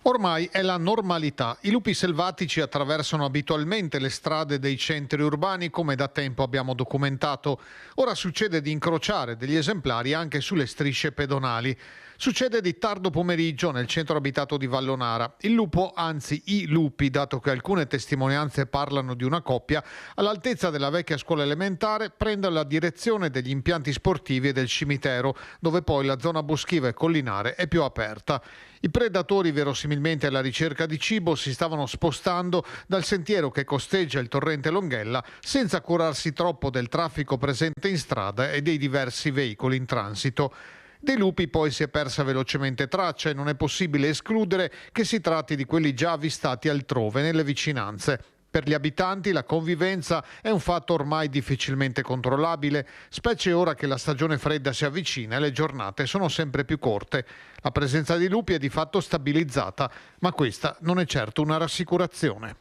Ormai è la normalità. I lupi selvatici attraversano abitualmente le strade dei centri urbani, come da tempo abbiamo documentato. Ora succede di incrociare degli esemplari anche sulle strisce pedonali. Succede di tardo pomeriggio nel centro abitato di Vallonara. Il lupo, anzi i lupi, dato che alcune testimonianze parlano di una coppia, all'altezza della vecchia scuola elementare prende la direzione degli impianti sportivi e del cimitero, dove poi la zona boschiva e collinare è più aperta. I predatori, verosimilmente alla ricerca di cibo, si stavano spostando dal sentiero che costeggia il torrente Longhella senza curarsi troppo del traffico presente in strada e dei diversi veicoli in transito. Dei lupi poi si è persa velocemente traccia e non è possibile escludere che si tratti di quelli già avvistati altrove, nelle vicinanze. Per gli abitanti la convivenza è un fatto ormai difficilmente controllabile, specie ora che la stagione fredda si avvicina e le giornate sono sempre più corte. La presenza di lupi è di fatto stabilizzata, ma questa non è certo una rassicurazione.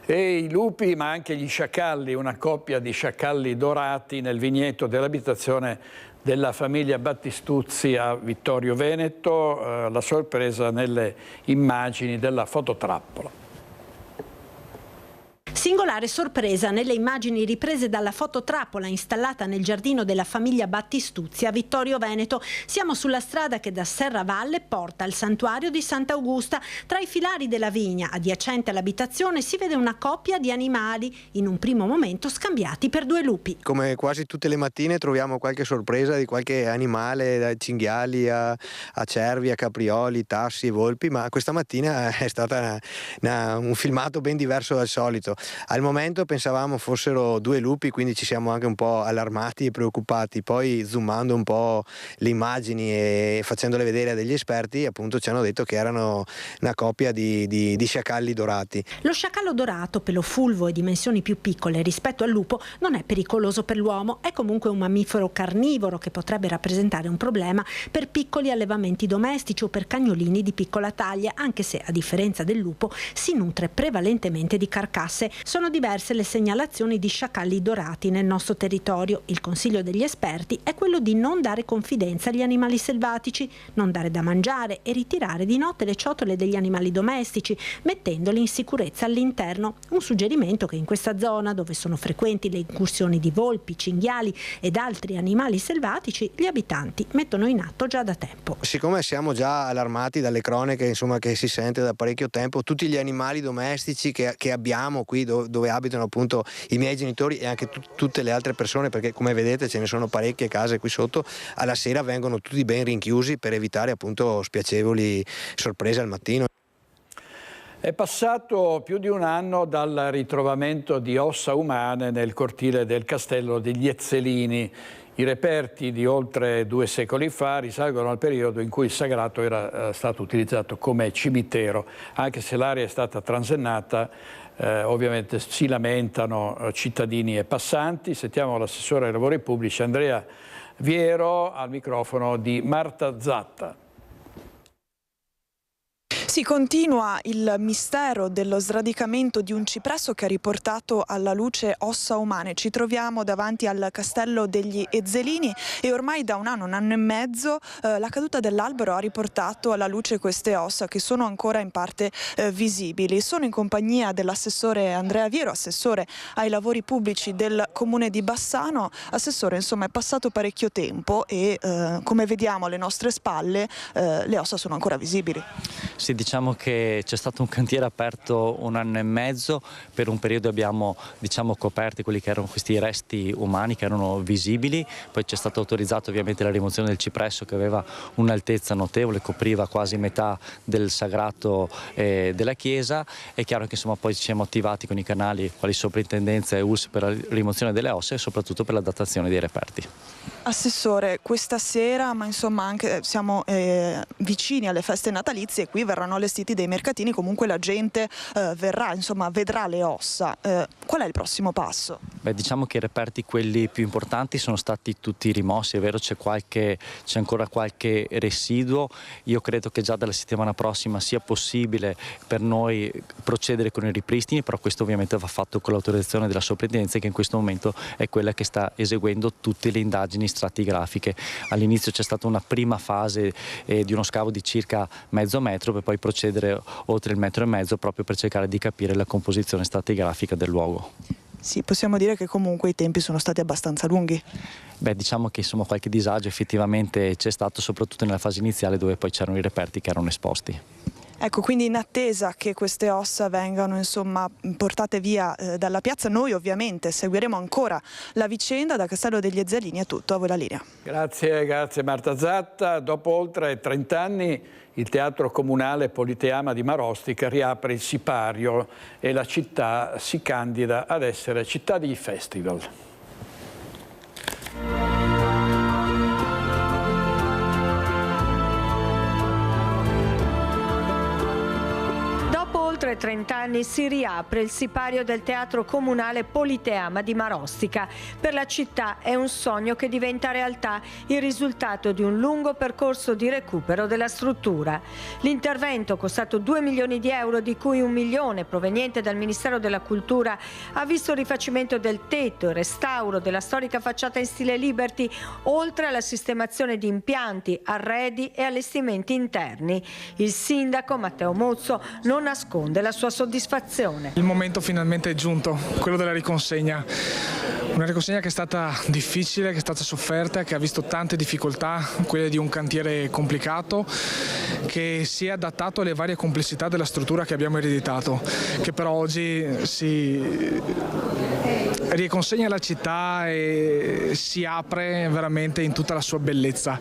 E i lupi, ma anche gli sciacalli, una coppia di sciacalli dorati nel vigneto dell'abitazione della famiglia Battistuzzi a Vittorio Veneto, la sorpresa nelle immagini della fototrappola. Singolare sorpresa nelle immagini riprese dalla fototrappola installata nel giardino della famiglia Battistuzzi a Vittorio Veneto. Siamo sulla strada che da Serravalle porta al santuario di Sant'Augusta. Tra i filari della vigna adiacente all'abitazione si vede una coppia di animali, in un primo momento scambiati per 2 lupi. Come quasi tutte le mattine troviamo qualche sorpresa di qualche animale, dai cinghiali a cervi, a caprioli, tassi e volpi, ma questa mattina è stata un filmato ben diverso dal solito. Al momento pensavamo fossero 2 lupi, quindi ci siamo anche un po' allarmati e preoccupati, poi zoomando un po' le immagini e facendole vedere a degli esperti, appunto ci hanno detto che erano una coppia di sciacalli dorati. Lo sciacallo dorato, pelo fulvo e dimensioni più piccole rispetto al lupo, non è pericoloso per l'uomo, è comunque un mammifero carnivoro che potrebbe rappresentare un problema per piccoli allevamenti domestici o per cagnolini di piccola taglia, anche se a differenza del lupo si nutre prevalentemente di carcasse. Sono diverse le segnalazioni di sciacalli dorati nel nostro territorio. Il consiglio degli esperti è quello di non dare confidenza agli animali selvatici, non dare da mangiare e ritirare di notte le ciotole degli animali domestici, mettendoli in sicurezza all'interno. Un suggerimento che in questa zona, dove sono frequenti le incursioni di volpi, cinghiali ed altri animali selvatici, gli abitanti mettono in atto già da tempo. Siccome siamo già allarmati dalle cronache, insomma, che si sente da parecchio tempo, tutti gli animali domestici che abbiamo qui dove abitano appunto i miei genitori e anche tutte le altre persone, perché come vedete ce ne sono parecchie case qui sotto, alla sera vengono tutti ben rinchiusi per evitare appunto spiacevoli sorprese al mattino. È passato più di un anno dal ritrovamento di ossa umane nel cortile del castello degli Ezzelini. I reperti di oltre 2 secoli fa risalgono al periodo in cui il sagrato era stato utilizzato come cimitero. Anche se l'area è stata transennata, ovviamente si lamentano cittadini e passanti. Sentiamo l'assessore ai lavori pubblici Andrea Viero al microfono di Marta Zatta. Si continua il mistero dello sradicamento di un cipresso che ha riportato alla luce ossa umane. Ci troviamo davanti al castello degli Ezzelini e ormai da un anno e mezzo la caduta dell'albero ha riportato alla luce queste ossa che sono ancora in parte visibili. Sono in compagnia dell'assessore Andrea Viero, assessore ai lavori pubblici del comune di Bassano. Assessore, insomma, è passato parecchio tempo e come vediamo alle nostre spalle le ossa sono ancora visibili. Sì, diciamo che c'è stato un cantiere aperto 1 anno e mezzo, per un periodo abbiamo coperti quelli che erano questi resti umani che erano visibili, poi c'è stato autorizzato ovviamente la rimozione del cipresso che aveva un'altezza notevole, copriva quasi metà del sagrato della chiesa. È chiaro che insomma poi ci siamo attivati con i canali quali Soprintendenza e ULSS per la rimozione delle ossa e soprattutto per la datazione dei reperti. Assessore, questa sera, ma insomma anche siamo vicini alle feste natalizie e qui verranno allestiti dei mercatini, comunque la gente verrà, insomma, vedrà le ossa. Qual è il prossimo passo? Beh, diciamo che i reperti, quelli più importanti, sono stati tutti rimossi, è vero c'è ancora qualche residuo. Io credo che già dalla settimana prossima sia possibile per noi procedere con i ripristini, però questo ovviamente va fatto con l'autorizzazione della Soprintendenza, che in questo momento è quella che sta eseguendo tutte le indagini stratigrafiche. All'inizio c'è stata una prima fase di uno scavo di circa mezzo metro per poi procedere oltre il 1,5 metri proprio per cercare di capire la composizione stratigrafica del luogo. Sì, possiamo dire che comunque i tempi sono stati abbastanza lunghi. Beh, diciamo che insomma qualche disagio effettivamente c'è stato, soprattutto nella fase iniziale dove poi c'erano i reperti che erano esposti. Ecco, quindi in attesa che queste ossa vengano insomma portate via dalla piazza, noi ovviamente seguiremo ancora la vicenda. Da Castello degli Ezzelini è tutto, a voi la linea. Grazie Marta Zatta. Dopo oltre 30 anni il Teatro Comunale Politeama di Marostica riapre il sipario e la città si candida ad essere città di festival. Oltre 30 anni si riapre il sipario del Teatro Comunale Politeama di Marostica. Per la città è un sogno che diventa realtà, il risultato di un lungo percorso di recupero della struttura. L'intervento, costato 2 milioni di euro, di cui 1 milione proveniente dal Ministero della Cultura, ha visto il rifacimento del tetto, il restauro della storica facciata in stile Liberty, oltre alla sistemazione di impianti, arredi e allestimenti interni. Il sindaco Matteo Muzzo non nasconde la sua soddisfazione. Il momento finalmente è giunto, quello della riconsegna. Una riconsegna che è stata difficile, che è stata sofferta, che ha visto tante difficoltà, quelle di un cantiere complicato, che si è adattato alle varie complessità della struttura che abbiamo ereditato, che però oggi si riconsegna alla città e si apre veramente in tutta la sua bellezza.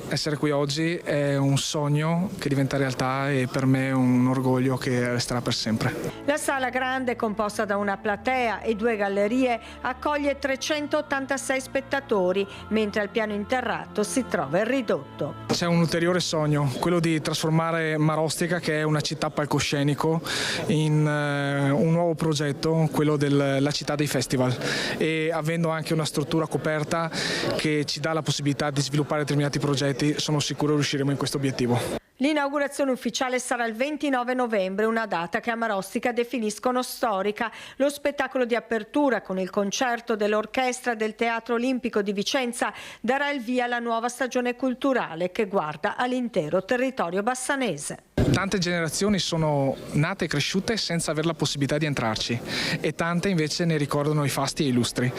Essere qui oggi è un sogno che diventa realtà e per me è un orgoglio che resterà per sempre. La sala grande, composta da una platea e 2 gallerie, accoglie 386 spettatori, mentre al piano interrato si trova il ridotto. C'è un ulteriore sogno, quello di trasformare Marostica, che è una città palcoscenico, in un nuovo progetto, quello della città dei festival, e avendo anche una struttura coperta che ci dà la possibilità di sviluppare determinati progetti, sono sicuro riusciremo in questo obiettivo. L'inaugurazione ufficiale sarà il 29 novembre, una data che a Marostica definiscono storica. Lo spettacolo di apertura con il concerto dell'orchestra del Teatro Olimpico di Vicenza darà il via alla nuova stagione culturale che guarda all'intero territorio bassanese. Tante generazioni sono nate e cresciute senza avere la possibilità di entrarci e tante invece ne ricordano i fasti e i lustri.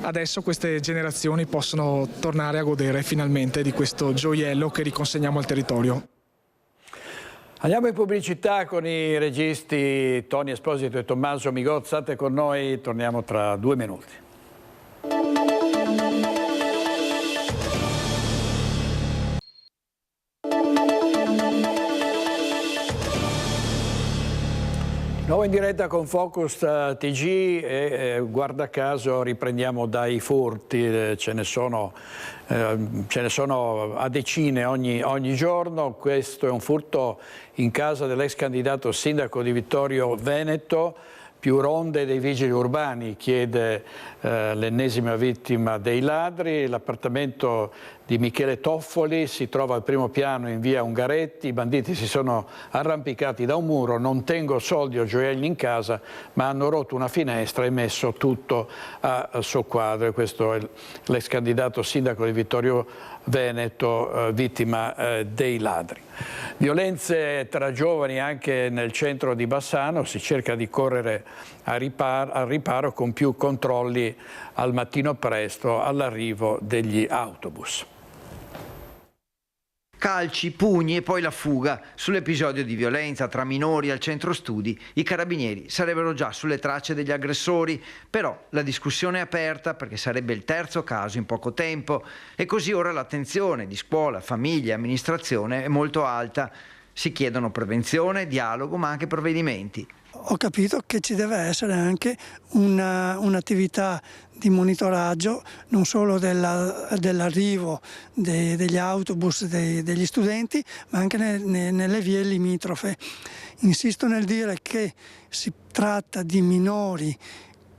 Adesso queste generazioni possono tornare a godere finalmente di questo gioiello che riconsegniamo al territorio. Andiamo in pubblicità con i registi Tony Esposito e Tommaso Migot. State con noi, torniamo tra 2 minuti. Nuovo in diretta con Focus TG e guarda caso riprendiamo dai furti, ce ne sono a decine ogni giorno. Questo è un furto in casa dell'ex candidato sindaco di Vittorio Veneto. Più ronde dei vigili urbani, chiede l'ennesima vittima dei ladri. L'appartamento di Michele Toffoli si trova al primo piano in via Ungaretti. I banditi si sono arrampicati da un muro, non tengo soldi o gioielli in casa, ma hanno rotto una finestra e messo tutto a soqquadro. Questo è l'ex candidato sindaco di Vittorio Veneto, vittima dei ladri. Violenze tra giovani anche nel centro di Bassano, si cerca di correre al riparo con più controlli al mattino presto all'arrivo degli autobus. Calci, pugni e poi la fuga. Sull'episodio di violenza tra minori al centro studi, i carabinieri sarebbero già sulle tracce degli aggressori, però la discussione è aperta perché sarebbe il terzo caso in poco tempo e così ora l'attenzione di scuola, famiglia e amministrazione è molto alta. Si chiedono prevenzione, dialogo ma anche provvedimenti. Ho capito che ci deve essere anche un'attività di monitoraggio non solo dell'arrivo degli autobus degli studenti, ma anche nelle vie limitrofe. Insisto nel dire che si tratta di minori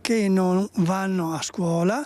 che non vanno a scuola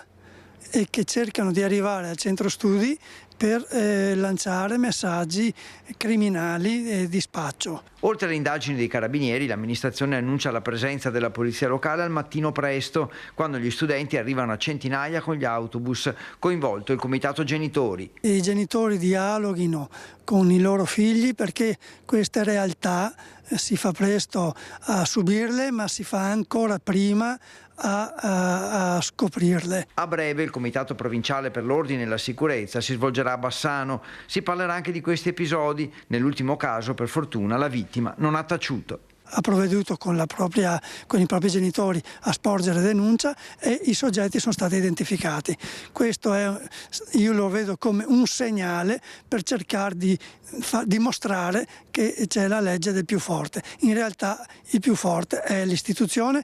e che cercano di arrivare al centro studi per lanciare messaggi criminali di spaccio. Oltre alle indagini dei carabinieri, l'amministrazione annuncia la presenza della polizia locale al mattino presto, quando gli studenti arrivano a centinaia con gli autobus, coinvolto il comitato genitori. I genitori dialoghino con i loro figli perché queste realtà si fa presto a subirle, ma si fa ancora prima a scoprirle. A breve il Comitato Provinciale per l'Ordine e la Sicurezza si svolgerà a Bassano. Si parlerà anche di questi episodi. Nell'ultimo caso, per fortuna, la vittima non ha taciuto. Ha provveduto con i propri genitori a sporgere denuncia e i soggetti sono stati identificati. Questo io lo vedo come un segnale per cercare di dimostrare che c'è la legge del più forte. In realtà il più forte è l'istituzione.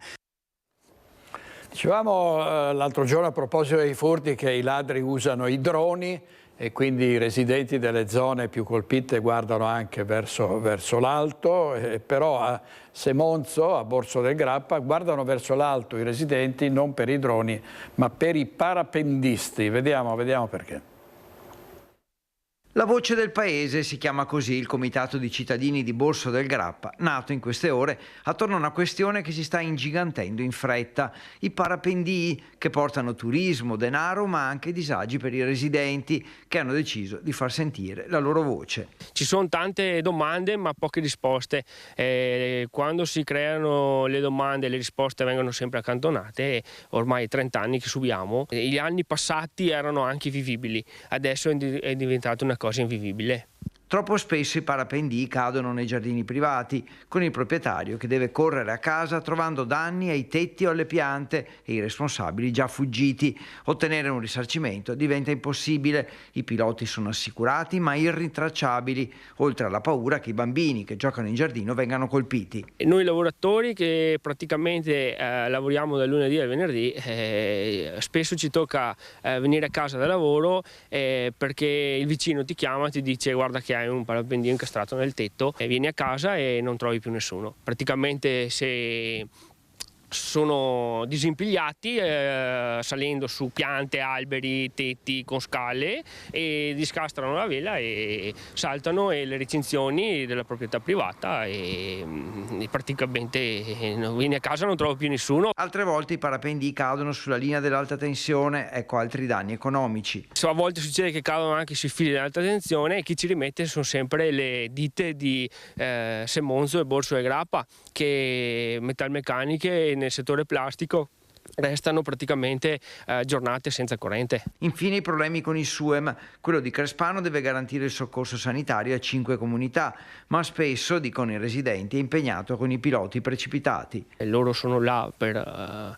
Dicevamo l'altro giorno a proposito dei furti che i ladri usano i droni e quindi i residenti delle zone più colpite guardano anche verso l'alto, però a Semonzo, a Borso del Grappa, guardano verso l'alto i residenti non per i droni ma per i parapendisti. Vediamo perché. La voce del paese, si chiama così il comitato di cittadini di Borso del Grappa, nato in queste ore attorno a una questione che si sta ingigantendo in fretta: i parapendii che portano turismo, denaro ma anche disagi per i residenti che hanno deciso di far sentire la loro voce. Ci sono tante domande ma poche risposte. Quando si creano le domande le risposte vengono sempre accantonate. Ormai 30 anni che subiamo, gli anni passati erano anche vivibili, adesso è diventato una cosa invivibile. Troppo spesso i parapendii cadono nei giardini privati, con il proprietario che deve correre a casa trovando danni ai tetti o alle piante e i responsabili già fuggiti. Ottenere un risarcimento diventa impossibile. I piloti sono assicurati ma irrintracciabili, oltre alla paura che i bambini che giocano in giardino vengano colpiti. Noi lavoratori che praticamente lavoriamo dal lunedì al venerdì, spesso ci tocca venire a casa da lavoro perché il vicino ti chiama e ti dice guarda che hai un parapendino incastrato nel tetto, e vieni a casa e non trovi più nessuno. Praticamente se sono disimpigliati salendo su piante, alberi, tetti con scale, e discastrano la vela e saltano e le recinzioni della proprietà privata e praticamente vieni a casa e non trovo più nessuno. Altre volte i parapendii cadono sulla linea dell'alta tensione, ecco altri danni economici. A volte succede che cadono anche sui fili dell'alta tensione, e chi ci rimette sono sempre le ditte di Semonzo e Borso e Grappa, che metalmeccaniche nel settore plastico restano praticamente giornate senza corrente. Infine i problemi con il SUEM. Quello di Crespano deve garantire il soccorso sanitario a 5 comunità, ma spesso, dicono i residenti, è impegnato con i piloti precipitati. E loro sono là per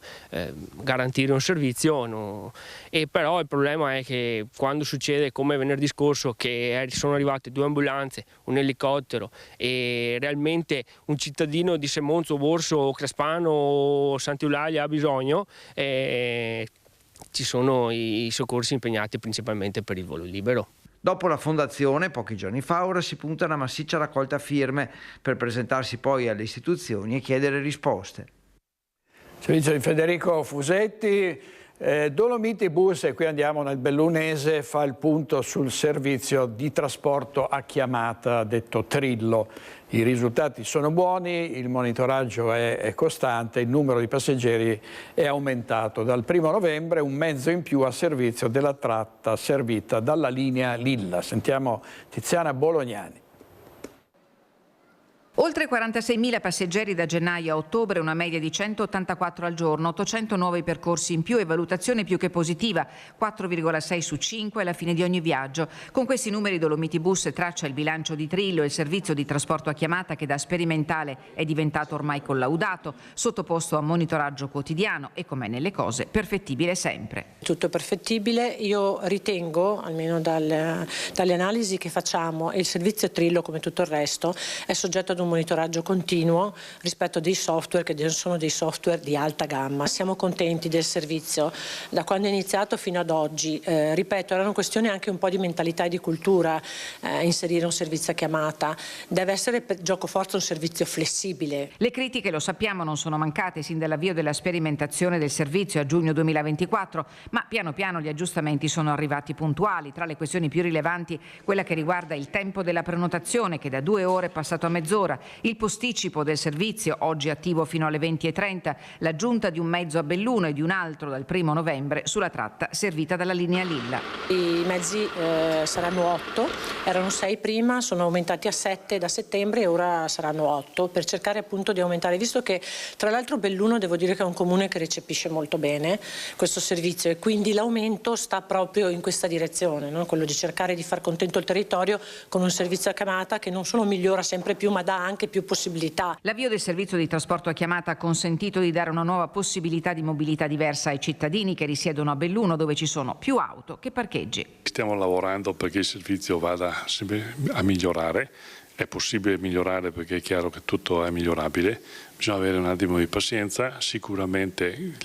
garantire un servizio, e però il problema è che quando succede come venerdì scorso che sono arrivate 2 ambulanze, un elicottero, e realmente un cittadino di Semonzo, Borso, Crespano o Sant'Eulalia ha bisogno, ci sono i soccorsi impegnati principalmente per il volo libero. Dopo la fondazione, pochi giorni fa, ora si punta a una massiccia raccolta firme per presentarsi poi alle istituzioni e chiedere risposte. Servizio di Federico Fusetti. Dolomiti Bus, e qui andiamo nel bellunese, fa il punto sul servizio di trasporto a chiamata, detto Trillo. I risultati sono buoni, il monitoraggio è costante, il numero di passeggeri è aumentato. Dal 1° novembre un mezzo in più a servizio della tratta servita dalla linea Lilla. Sentiamo Tiziana Bolognani. Oltre 46.000 passeggeri da gennaio a ottobre, una media di 184 al giorno, 800 nuovi percorsi in più e valutazione più che positiva, 4,6 su 5 alla fine di ogni viaggio. Con questi numeri Dolomiti Bus traccia il bilancio di Trillo, il servizio di trasporto a chiamata che da sperimentale è diventato ormai collaudato, sottoposto a monitoraggio quotidiano e, com'è nelle cose, perfettibile sempre. Tutto perfettibile, io ritengo, almeno dalle analisi che facciamo, il servizio Trillo, come tutto il resto, è soggetto ad un monitoraggio continuo rispetto a dei software che sono dei software di alta gamma. Siamo contenti del servizio da quando è iniziato fino ad oggi. Ripeto, era una questione anche un po' di mentalità e di cultura, inserire un servizio a chiamata. Deve essere per giocoforza un servizio flessibile. Le critiche, lo sappiamo, non sono mancate sin dall'avvio della sperimentazione del servizio a giugno 2024, ma piano piano gli aggiustamenti sono arrivati puntuali. Tra le questioni più rilevanti quella che riguarda il tempo della prenotazione, che da 2 ore è passato a mezz'ora, il posticipo del servizio, oggi attivo fino alle 20:30, l'aggiunta di un mezzo a Belluno e di un altro dal 1° novembre sulla tratta servita dalla linea Lilla. I mezzi saranno 8, erano 6 prima, sono aumentati a 7 da settembre e ora saranno 8, per cercare appunto di aumentare, visto che tra l'altro Belluno devo dire che è un comune che recepisce molto bene questo servizio, e quindi l'aumento sta proprio in questa direzione, no? Quello di cercare di far contento il territorio con un servizio a chiamata che non solo migliora sempre più, ma dà anche più possibilità. L'avvio del servizio di trasporto a chiamata ha consentito di dare una nuova possibilità di mobilità diversa ai cittadini che risiedono a Belluno, dove ci sono più auto che parcheggi. Stiamo lavorando perché il servizio vada sempre a migliorare. È possibile migliorare perché è chiaro che tutto è migliorabile, bisogna avere un attimo di pazienza, sicuramente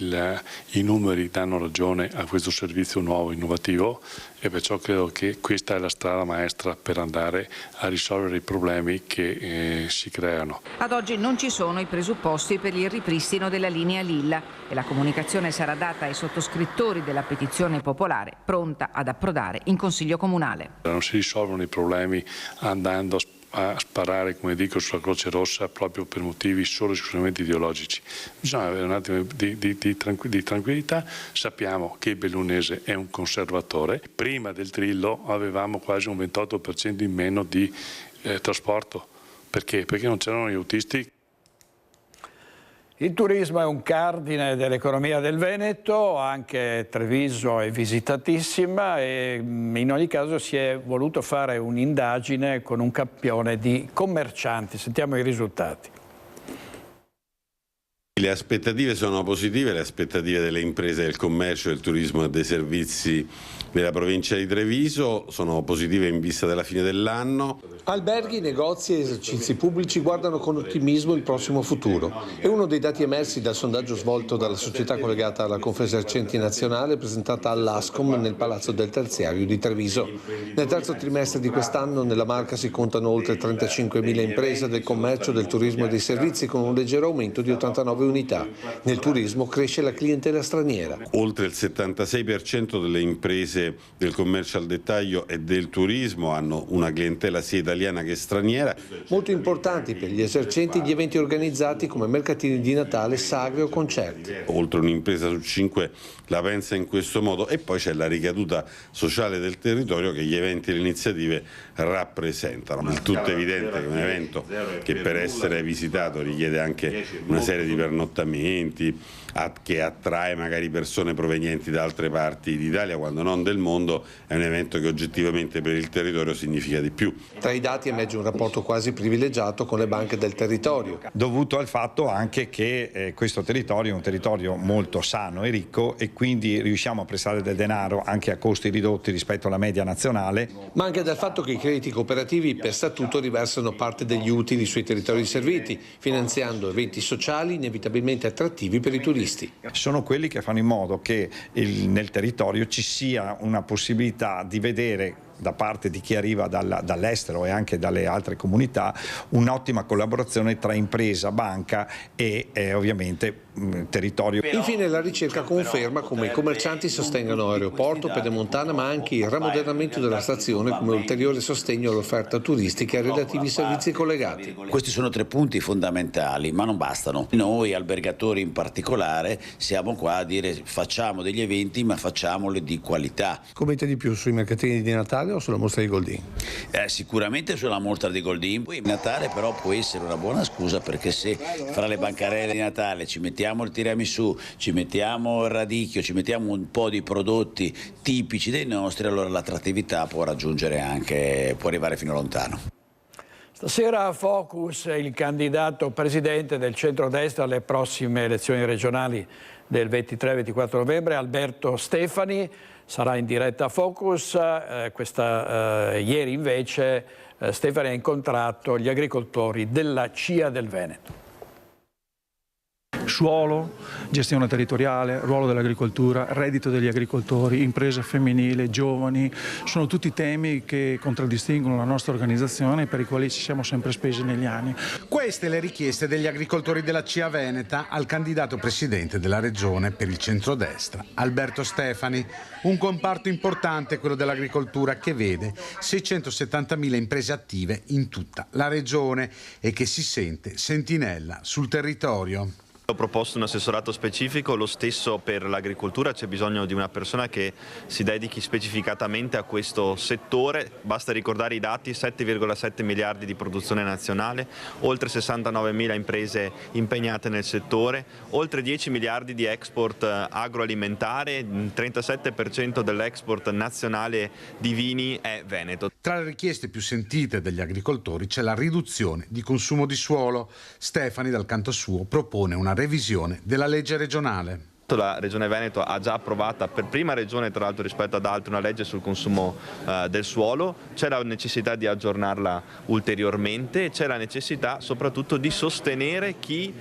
i numeri danno ragione a questo servizio nuovo, innovativo, e perciò credo che questa è la strada maestra per andare a risolvere i problemi che si creano. Ad oggi non ci sono i presupposti per il ripristino della linea Lilla e la comunicazione sarà data ai sottoscrittori della petizione popolare, pronta ad approdare in Consiglio Comunale. Non si risolvono i problemi andando a sparare, come dico, sulla Croce Rossa proprio per motivi solo esclusivamente ideologici. Bisogna avere un attimo di tranquillità. Sappiamo che il bellunese è un conservatore. Prima del Trillo avevamo quasi un 28% in meno di trasporto. Perché? Perché non c'erano gli autisti. Il turismo è un cardine dell'economia del Veneto, anche Treviso è visitatissima e in ogni caso si è voluto fare un'indagine con un campione di commercianti. Sentiamo i risultati. Le aspettative sono positive, le aspettative delle imprese del commercio, del turismo e dei servizi della provincia di Treviso sono positive in vista della fine dell'anno. Alberghi, negozi e esercizi pubblici guardano con ottimismo il prossimo futuro. È uno dei dati emersi dal sondaggio svolto dalla società collegata alla Confesercenti Nazionale presentata all'Ascom nel Palazzo del Terziario di Treviso. Nel terzo trimestre di quest'anno nella Marca si contano oltre 35.000 imprese del commercio, del turismo e dei servizi con un leggero aumento di 89 unità. Nel turismo cresce la clientela straniera. Oltre il 76% delle imprese del commercio al dettaglio e del turismo hanno una clientela sia italiana che straniera. Molto importanti per gli esercenti gli eventi organizzati come mercatini di Natale, sagre o concerti. Oltre un'impresa su 5 la pensa in questo modo e poi c'è la ricaduta sociale del territorio che gli eventi e le iniziative rappresentano. Del tutto evidente che un evento che per essere visitato richiede anche una serie di pernottamenti, che attrae magari persone provenienti da altre parti d'Italia, quando non del mondo, è un evento che oggettivamente per il territorio significa di più. Tra i dati emerge un rapporto quasi privilegiato con le banche del territorio. Dovuto al fatto anche che questo territorio è un territorio molto sano e ricco e quindi riusciamo a prestare del denaro anche a costi ridotti rispetto alla media nazionale. Ma anche dal fatto che i crediti cooperativi per statuto riversano parte degli utili sui territori serviti, finanziando eventi sociali inevitabilmente attrattivi per i turisti. Sono quelli che fanno in modo che nel territorio ci sia una possibilità di vedere da parte di chi arriva dall'estero e anche dalle altre comunità un'ottima collaborazione tra impresa, banca e ovviamente territorio. Infine la ricerca conferma come i commercianti sostengano Aeroporto, Pedemontana ma anche il rammodernamento della stazione come ulteriore sostegno all'offerta turistica e ai relativi servizi collegati. Questi sono 3 punti fondamentali ma non bastano. Noi albergatori in particolare siamo qua a dire facciamo degli eventi ma facciamoli di qualità. Scommetti di più sui mercatini di Natale o sulla mostra di Goldin? Sicuramente sulla mostra di Goldin. Poi Natale però può essere una buona scusa perché se fra le bancarelle di Natale ci mettiamo il tiramisù, ci mettiamo il radicchio, ci mettiamo un po' di prodotti tipici dei nostri, allora l'attrattività può arrivare fino lontano. Stasera a Focus il candidato presidente del centrodestra alle prossime elezioni regionali del 23-24 novembre, Alberto Stefani, sarà in diretta a Focus. Ieri invece Stefani ha incontrato gli agricoltori della CIA del Veneto. Suolo, gestione territoriale, ruolo dell'agricoltura, reddito degli agricoltori, impresa femminile, giovani, sono tutti temi che contraddistinguono la nostra organizzazione e per i quali ci siamo sempre spesi negli anni. Queste le richieste degli agricoltori della CIA Veneta al candidato presidente della regione per il centrodestra, Alberto Stefani. Un comparto importante, quello dell'agricoltura, che vede 670.000 imprese attive in tutta la regione e che si sente sentinella sul territorio. Ho proposto un assessorato specifico, lo stesso per l'agricoltura, c'è bisogno di una persona che si dedichi specificatamente a questo settore, basta ricordare i dati: 7,7 miliardi di produzione nazionale, oltre 69.000 imprese impegnate nel settore, oltre 10 miliardi di export agroalimentare, il 37% dell'export nazionale di vini è veneto. Tra le richieste più sentite degli agricoltori c'è la riduzione di consumo di suolo. Stefani dal canto suo propone una revisione della legge regionale. La Regione Veneto ha già approvata, per prima regione tra l'altro rispetto ad altre, una legge sul consumo del suolo. C'è la necessità di aggiornarla ulteriormente, c'è la necessità soprattutto di sostenere chi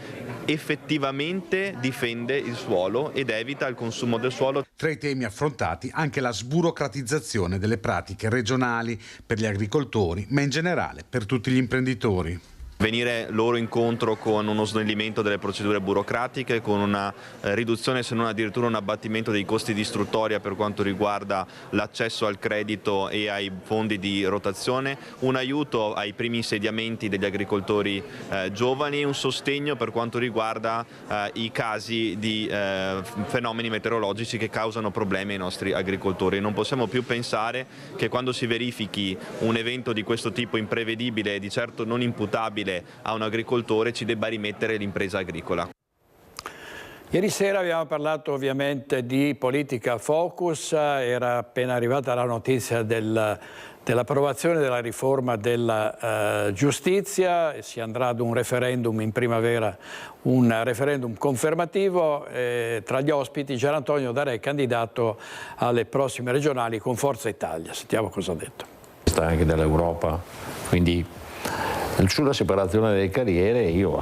effettivamente difende il suolo ed evita il consumo del suolo. Tra i temi affrontati anche la sburocratizzazione delle pratiche regionali per gli agricoltori, ma in generale per tutti gli imprenditori. Venire loro incontro con uno snellimento delle procedure burocratiche, con una riduzione se non addirittura un abbattimento dei costi di istruttoria per quanto riguarda l'accesso al credito e ai fondi di rotazione, un aiuto ai primi insediamenti degli agricoltori giovani, un sostegno per quanto riguarda i casi di fenomeni meteorologici che causano problemi ai nostri agricoltori. Non possiamo più pensare che quando si verifichi un evento di questo tipo imprevedibile e di certo non imputabile a un agricoltore ci debba rimettere l'impresa agricola. Ieri sera abbiamo parlato ovviamente di politica focus, era appena arrivata la notizia dell'approvazione della riforma della giustizia, si andrà ad un referendum in primavera, un referendum confermativo, tra gli ospiti Gianantonio Darè, candidato alle prossime regionali con Forza Italia. Sentiamo cosa ha detto. Sta anche dell'Europa, quindi sulla separazione delle carriere io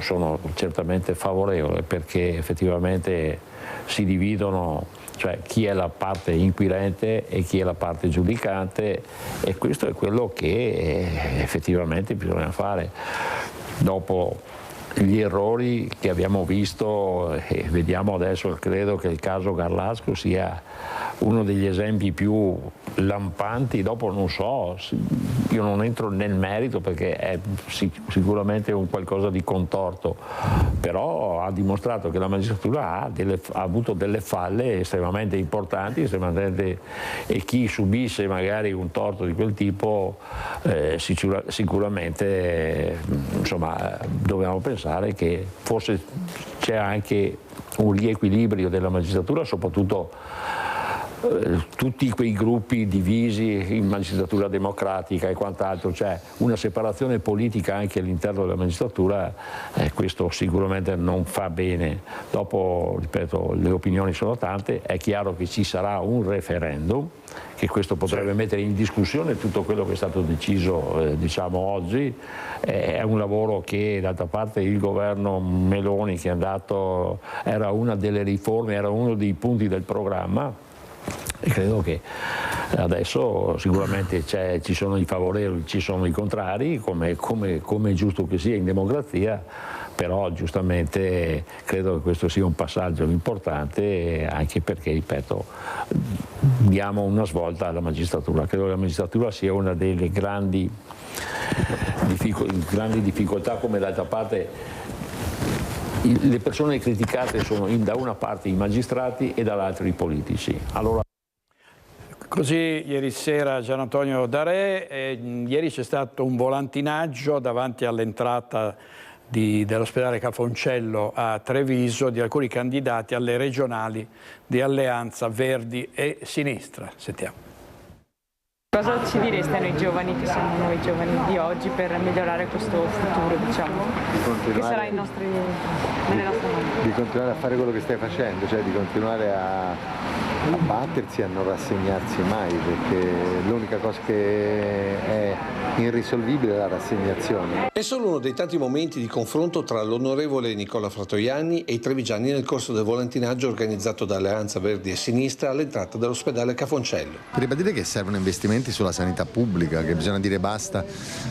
sono certamente favorevole, perché effettivamente si dividono, cioè chi è la parte inquirente e chi è la parte giudicante, e questo è quello che effettivamente bisogna fare. Dopo gli errori che abbiamo visto e vediamo adesso, credo che il caso Garlasco sia uno degli esempi più lampanti. Dopo non so, io non entro nel merito perché è sicuramente un qualcosa di contorto, però ha dimostrato che la magistratura ha avuto delle falle estremamente importanti, e chi subisse magari un torto di quel tipo sicuramente insomma, dobbiamo pensare che forse c'è anche un riequilibrio della magistratura, soprattutto tutti quei gruppi divisi in magistratura democratica e quant'altro, c'è una separazione politica anche all'interno della magistratura, questo sicuramente non fa bene. Dopo, ripeto, le opinioni sono tante, è chiaro che ci sarà un referendum, che questo potrebbe mettere in discussione tutto quello che è stato deciso diciamo oggi. È un lavoro che d'altra parte il governo Meloni che è andato era una delle riforme, era uno dei punti del programma, e credo che adesso sicuramente ci sono i favorevoli, ci sono i contrari, come è giusto che sia in democrazia, però giustamente credo che questo sia un passaggio importante, anche perché, ripeto, diamo una svolta alla magistratura. Credo che la magistratura sia una delle grandi difficoltà, come d'altra parte le persone criticate sono da una parte i magistrati e dall'altra i politici. Allora... Così ieri sera Gianantonio Darè, ieri c'è stato un volantinaggio davanti all'entrata dell'ospedale Cafoncello a Treviso di alcuni candidati alle regionali di Alleanza Verdi e Sinistra. Sentiamo. Cosa ci direste a noi giovani, che siamo noi giovani di oggi, per migliorare questo futuro, diciamo, che sarà nelle nostre mani? Di continuare a fare quello che stai facendo, cioè di continuare a battersi e a non rassegnarsi mai, perché l'unica cosa che è irrisolvibile è la rassegnazione. È solo uno dei tanti momenti di confronto tra l'onorevole Nicola Fratoianni e i trevigiani nel corso del volantinaggio organizzato da Alleanza Verdi e Sinistra all'entrata dell'ospedale Cafoncello. Ribadire che servono investimenti sulla sanità pubblica, che bisogna dire basta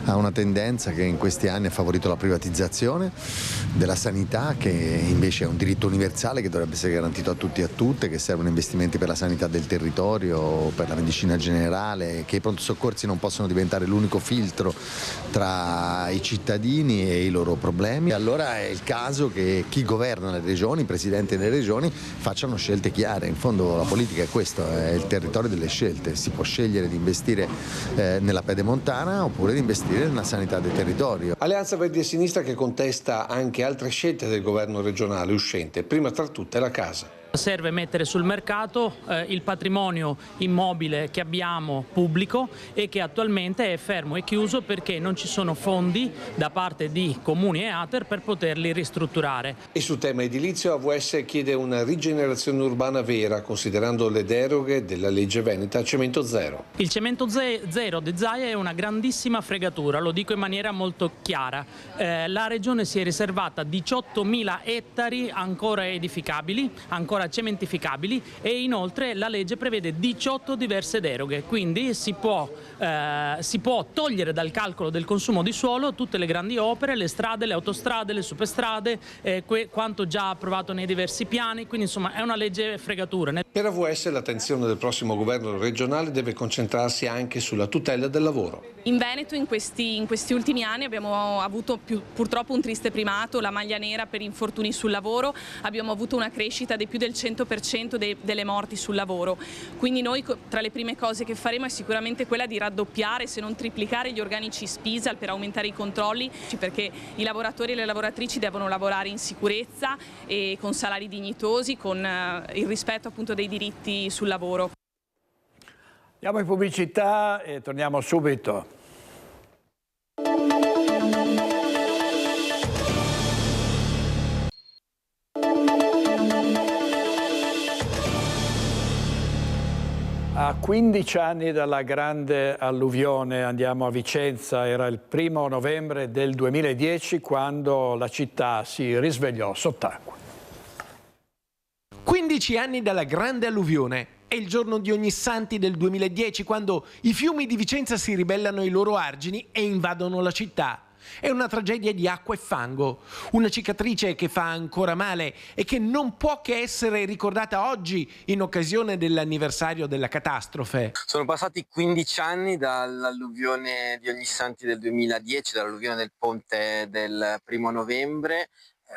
a una tendenza che in questi anni ha favorito la privatizzazione della sanità, che invece è un diritto universale che dovrebbe essere garantito a tutti e a tutte, che servono investimenti per la sanità del territorio, per la medicina generale, che i pronto soccorsi non possono diventare l'unico filtro tra i cittadini e i loro problemi. Allora è il caso che chi governa le regioni, i presidenti delle regioni, facciano scelte chiare. In fondo la politica è questo, è il territorio delle scelte. Si può scegliere di investire nella pedemontana oppure di investire nella sanità del territorio. Alleanza Verdi e Sinistra che contesta anche altre scelte del governo regionale uscente, prima tra tutte la casa. Serve mettere sul mercato il patrimonio immobile che abbiamo pubblico e che attualmente è fermo e chiuso perché non ci sono fondi da parte di comuni e ATER per poterli ristrutturare. E sul tema edilizio AVS chiede una rigenerazione urbana vera, considerando le deroghe della legge veneta Cemento Zero. Il Cemento Zero di Zaia è una grandissima fregatura, lo dico in maniera molto chiara. La Regione si è riservata 18.000 ettari ancora edificabili, ancora cementificabili, e inoltre la legge prevede 18 diverse deroghe, quindi si può togliere dal calcolo del consumo di suolo tutte le grandi opere, le strade, le autostrade, le superstrade, quanto già approvato nei diversi piani, quindi insomma è una legge fregatura. Per AVS l'attenzione del prossimo governo regionale deve concentrarsi anche sulla tutela del lavoro. In Veneto in questi ultimi anni abbiamo avuto purtroppo un triste primato, la maglia nera per infortuni sul lavoro, abbiamo avuto una crescita di più del del 100% delle morti sul lavoro. Quindi noi tra le prime cose che faremo è sicuramente quella di raddoppiare, se non triplicare, gli organici SPISAL per aumentare i controlli, perché i lavoratori e le lavoratrici devono lavorare in sicurezza e con salari dignitosi, con il rispetto appunto dei diritti sul lavoro. Andiamo in pubblicità e torniamo subito. A 15 anni dalla grande alluvione andiamo a Vicenza, era il 1° novembre del 2010 quando la città si risvegliò sott'acqua. 15 anni dalla grande alluvione. È il giorno di Ognissanti del 2010 quando i fiumi di Vicenza si ribellano ai loro argini e invadono la città. È una tragedia di acqua e fango, una cicatrice che fa ancora male e che non può che essere ricordata oggi in occasione dell'anniversario della catastrofe. Sono passati 15 anni dall'alluvione di Ognissanti del 2010, dall'alluvione del ponte del 1° novembre.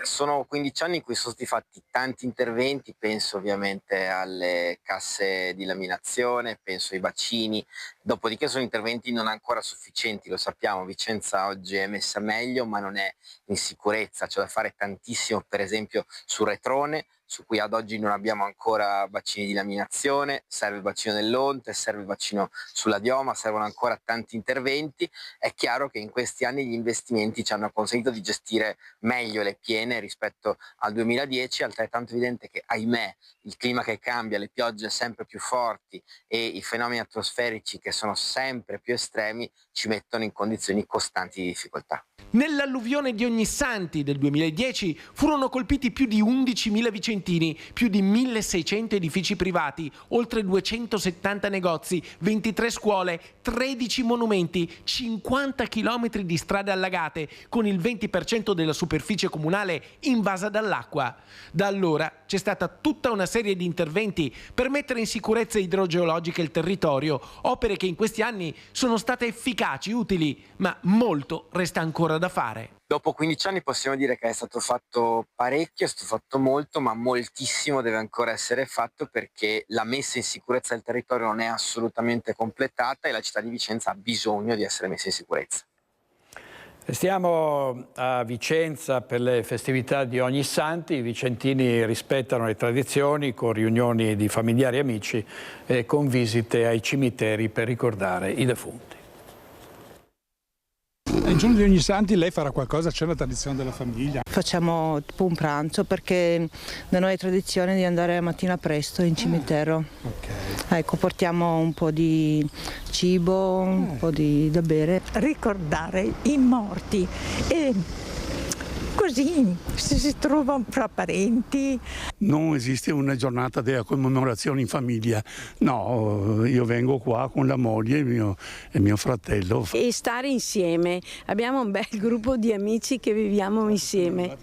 Sono 15 anni in cui sono stati fatti tanti interventi, penso ovviamente alle casse di laminazione, penso ai bacini, dopodiché sono interventi non ancora sufficienti, lo sappiamo, Vicenza oggi è messa meglio ma non è in sicurezza, c'è da fare tantissimo per esempio sul Retrone, su cui ad oggi non abbiamo ancora bacini di laminazione, serve il bacino dell'Onte, serve il bacino sulla Dioma, servono ancora tanti interventi. È chiaro che in questi anni gli investimenti ci hanno consentito di gestire meglio le piene rispetto al 2010, altrettanto evidente che ahimè il clima che cambia, le piogge sempre più forti e i fenomeni atmosferici che sono sempre più estremi ci mettono in condizioni costanti di difficoltà. Nell'alluvione di Ognissanti del 2010 furono colpiti più di 11.000 vicentini, più di 1.600 edifici privati, oltre 270 negozi, 23 scuole, 13 monumenti, 50 chilometri di strade allagate, con il 20% della superficie comunale invasa dall'acqua. Da allora c'è stata tutta una serie di interventi per mettere in sicurezza idrogeologica il territorio, opere che in questi anni sono state efficaci, utili, ma molto resta ancora da fare. Dopo 15 anni possiamo dire che è stato fatto parecchio, è stato fatto molto, ma moltissimo deve ancora essere fatto perché la messa in sicurezza del territorio non è assolutamente completata e la città di Vicenza ha bisogno di essere messa in sicurezza. Stiamo a Vicenza per le festività di Ognissanti, i vicentini rispettano le tradizioni con riunioni di familiari e amici e con visite ai cimiteri per ricordare i defunti. Il giorno di Ognissanti lei farà qualcosa? C'è una tradizione della famiglia? Facciamo tipo un pranzo perché da noi è tradizione di andare la mattina presto in cimitero. Okay. Ecco, portiamo un po' di cibo, un po' da bere. Ricordare i morti e così si trovano fra parenti. Non esiste una giornata della commemorazione in famiglia, no, io vengo qua con la moglie e mio fratello. E stare insieme, abbiamo un bel gruppo di amici che viviamo insieme.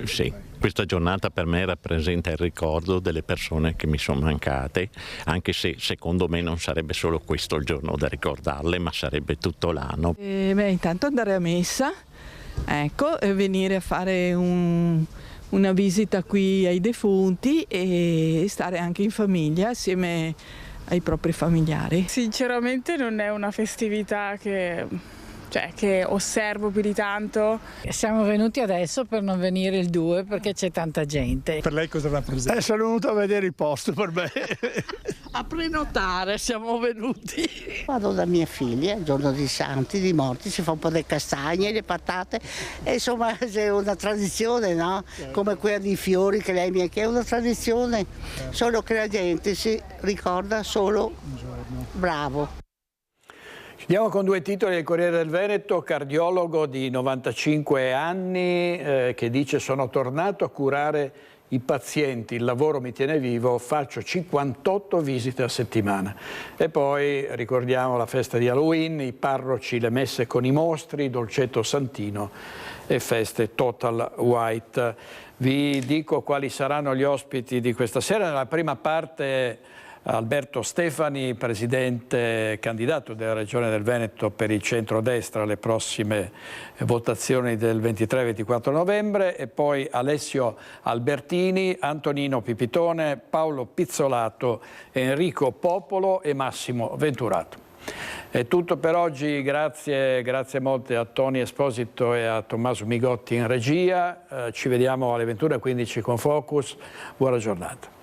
Sì, questa giornata per me rappresenta il ricordo delle persone che mi sono mancate, anche se secondo me non sarebbe solo questo il giorno da ricordarle, ma sarebbe tutto l'anno. Intanto andare a messa. Ecco, venire a fare una visita qui ai defunti e stare anche in famiglia assieme ai propri familiari. Sinceramente non è una festività che osservo più di tanto. Siamo venuti adesso per non venire il 2 perché c'è tanta gente. Per lei cosa rappresenta? Sono venuto a vedere il posto per me. A prenotare siamo venuti. Vado da mia figlia, il giorno di santi, di morti, si fa un po' di castagne, le patate, e insomma c'è una tradizione, no? Come quella di fiori che lei mi ha chiesto, è una tradizione, solo che la gente si ricorda solo bravo. Andiamo con due titoli del Corriere del Veneto, cardiologo di 95 anni che dice sono tornato a curare i pazienti, il lavoro mi tiene vivo, faccio 58 visite a settimana. E poi ricordiamo la festa di Halloween, i parroci, le messe con i mostri, dolcetto santino e feste Total White. Vi dico quali saranno gli ospiti di questa sera. Nella prima parte Alberto Stefani, presidente candidato della Regione del Veneto per il centrodestra alle prossime votazioni del 23-24 novembre, e poi Alessio Albertini, Antonino Pipitone, Paolo Pizzolato, Enrico Popolo e Massimo Venturato. È tutto per oggi, grazie molte a Tony Esposito e a Tommaso Migotti in regia. Ci vediamo alle 21:15 con Focus. Buona giornata.